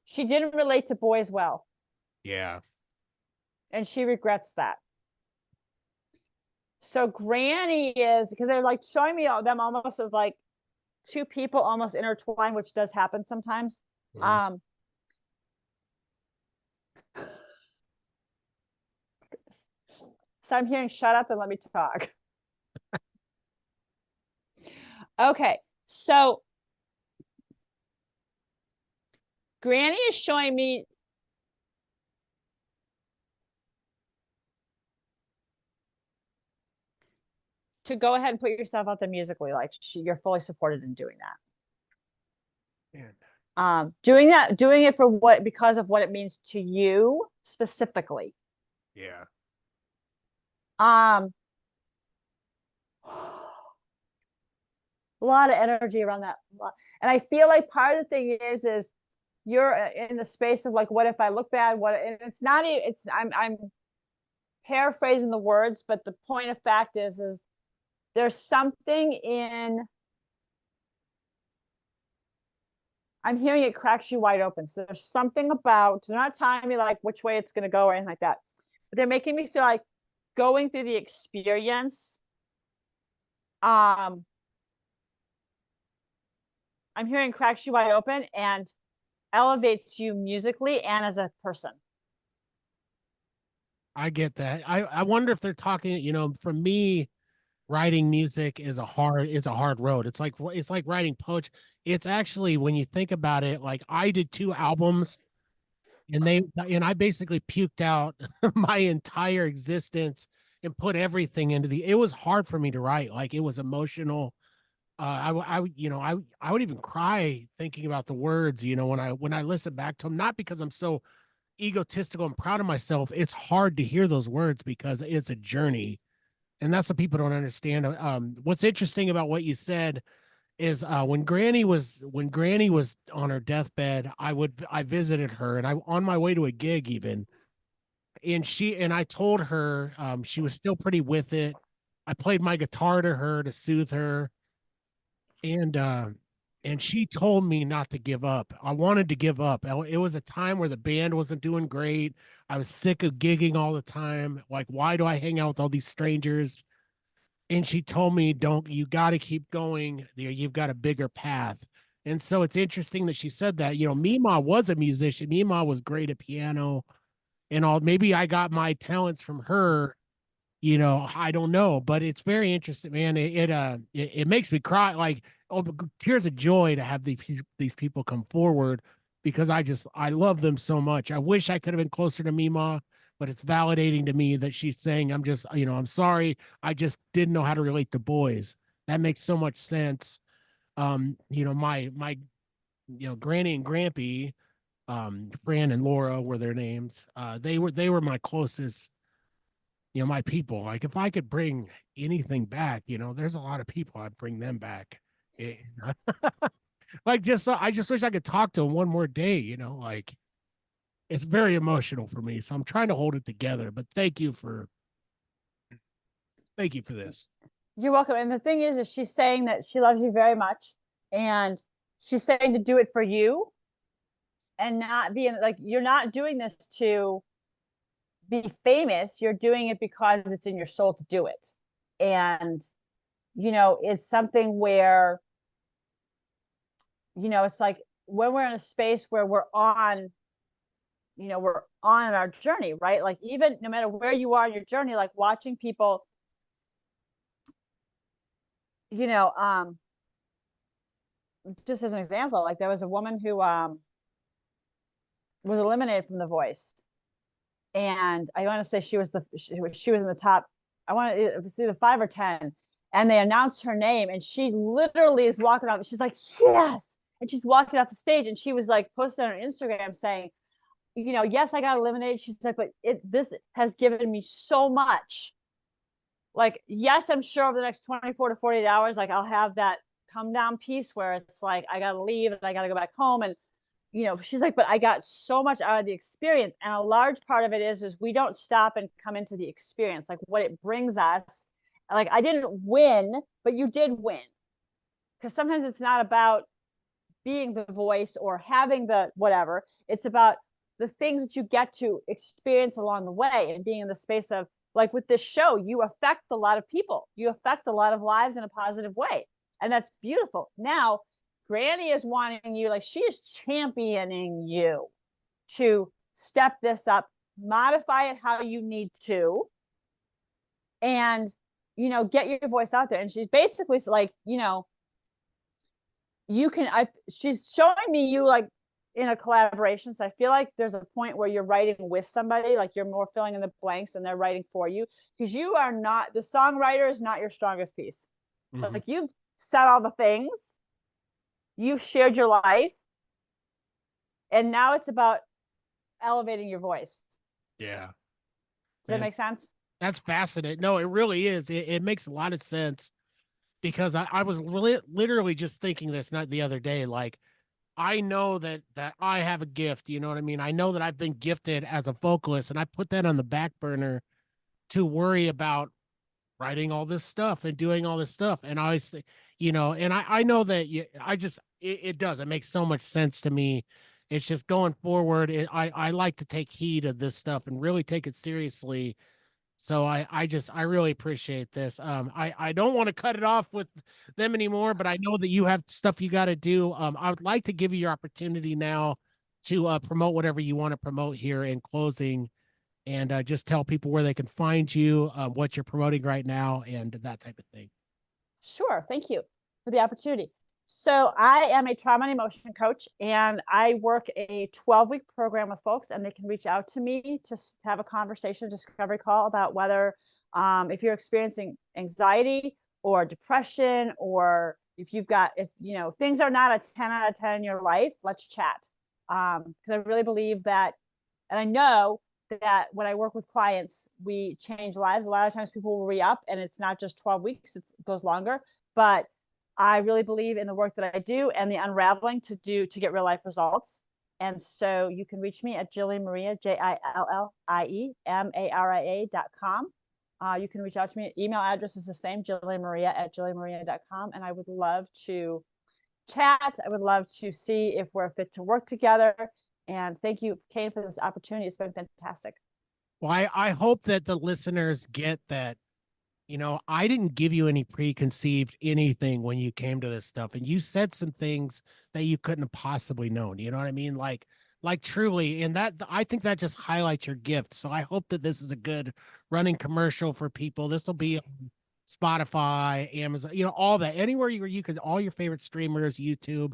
she didn't relate to boys well, Yeah. and she regrets that. So Granny is because they're like showing me them almost as like two people almost intertwined, which does happen sometimes. Mhm. Um, so I'm hearing shut up and let me talk. Okay, so Granny is showing me to go ahead and put yourself out there musically. Like you're fully supported in doing that. Man. Doing it for what because of what it means to you specifically. Yeah. Um, a lot of energy around that, and I feel like part of the thing is you're in the space of like, what if I look bad? What? And it's not. It's I'm paraphrasing the words, but the point of fact is there's something in. I'm hearing it cracks you wide open. So there's something about. They're not telling me like which way it's going to go or anything like that, but they're making me feel like going through the experience. Um, I'm hearing cracks you wide open and elevates you musically and as a person. I get that. I wonder if they're talking, you know, for me, writing music is a hard road. It's like writing poetry. It's actually when you think about it, like I did 2 albums and I basically puked out my entire existence and put everything into it was hard for me to write. Like it was emotional. You know, I would even cry thinking about the words, you know, when I listen back to them, not because I'm so egotistical and proud of myself. It's hard to hear those words because it's a journey, and that's what people don't understand. What's interesting about what you said is when Granny was on her deathbed, I visited her, and I on my way to a gig even, and I told her she was still pretty with it. I played my guitar to her to soothe her, and uh and she told me not to give up. I wanted to give up. It was a time where the band wasn't doing great. I was sick of gigging all the time. Like, why do I hang out with all these strangers? And she told me, don't, you got to keep going. You've got a bigger path. And so it's interesting that she said that. You know, Mima was a musician. Mima was great at piano and all. Maybe I got my talents from her, you know, I don't know, but it's very interesting, man. It makes me cry, like, oh, tears of joy to have these people come forward, because I love them so much. I wish I could have been closer to Mima, but it's validating to me that she's saying, I'm just, you know, I'm sorry, I just didn't know how to relate to boys. That makes so much sense. You know, my Granny and Grampy, Fran and Laura were their names. They were my closest, you know, my people. Like if I could bring anything back, you know, there's a lot of people I'd bring them back. Eh, like just I just wish I could talk to him one more day, you know, like it's very emotional for me. So I'm trying to hold it together. But thank you for this. You're welcome. And the thing is she's saying that she loves you very much, and she's saying to do it for you, and not being like, you're not doing this to be famous. You're doing it because it's in your soul to do it. And, it's something where, it's like when we're in a space where we're on our journey, right? Like, even no matter where you are in your journey, like watching people, you know, um, just as an example, like there was a woman who was eliminated from The Voice, and I want to say she was in the top. I want to see the 5 or 10, and they announced her name, and she literally is walking off. She's like, yes, and she's walking off the stage, and she was like posting on her Instagram saying, yes, I got eliminated. She's like, but this has given me so much. Like, yes, I'm sure over the next 24 to 48 hours, like I'll have that come down piece where it's like I gotta leave and I gotta go back home, and she's like, but I got so much out of the experience. And a large part of it is we don't stop and come into the experience, like what it brings us. Like, I didn't win, but you did win. Because sometimes it's not about being the voice or having the whatever. It's about the things that you get to experience along the way, and being in the space of, like with this show, you affect a lot of people. You affect a lot of lives in a positive way. And that's beautiful. Now, Granny is wanting you, like she is championing you to step this up, modify it how you need to, and get your voice out there. And she's basically like, she's showing me you like in a collaboration. So I feel like there's a point where you're writing with somebody, like you're more filling in the blanks and they're writing for you, because you are not, the songwriter is not your strongest piece. Mm-hmm. Like, you've said all the things, you've shared your life, and now it's about elevating your voice. Yeah. Does that make sense? That's fascinating. No, it really is. It makes a lot of sense, because I was literally just thinking this not the other day. Like, I know that I have a gift, you know what I mean? I know that I've been gifted as a vocalist, and I put that on the back burner to worry about writing all this stuff and doing all this stuff. And I always, and I know that it does. It makes so much sense to me. It's just going forward. I like to take heed of this stuff and really take it seriously. So I really appreciate this. I don't want to cut it off with them anymore, but I know that you have stuff you got to do. I would like to give you your opportunity now to promote whatever you want to promote here in closing, and just tell people where they can find you, what you're promoting right now, and that type of thing. Sure. Thank you for the opportunity. So I am a trauma and emotion coach, and I work a 12-week program with folks, and they can reach out to me to have a conversation, discovery call, about whether if you're experiencing anxiety or depression, or if things are not a 10 out of 10 in your life, let's chat. Because I really believe that, and I know that when I work with clients, we change lives. A lot of times people will re-up, and it's not just 12 weeks, it goes longer. But I really believe in the work that I do and the unraveling to get real life results. And so you can reach me at Jillie Maria, JILLIEMARIA.com. You can reach out to me. Email address is the same, JillieMaria@JillieMaria.com. And I would love to chat. I would love to see if we're fit to work together. And thank you, Cain, for this opportunity. It's been fantastic. Well, I hope that the listeners get that. I didn't give you any preconceived anything when you came to this stuff, and you said some things that you couldn't have possibly known. You know what I mean? Like truly, and that, I think that just highlights your gift. So I hope that this is a good running commercial for people. This will be on Spotify, Amazon, all that, anywhere you could, all your favorite streamers, YouTube.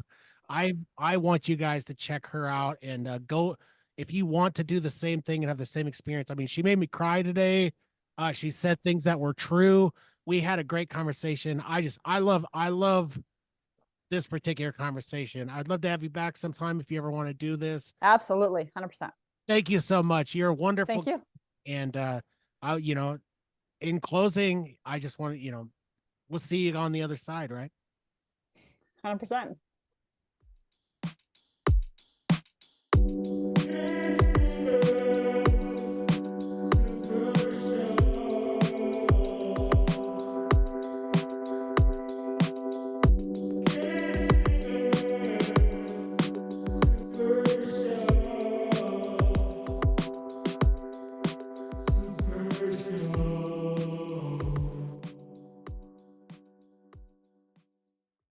I want you guys to check her out, and go if you want to do the same thing and have the same experience. I mean, she made me cry today. She said things that were true. We had a great conversation. I love this particular conversation. I'd love to have you back sometime if you ever want to do this. Absolutely. 100%. Thank you so much. You're wonderful. Thank you. And, in closing, I just want to, we'll see you on the other side, right? 100%.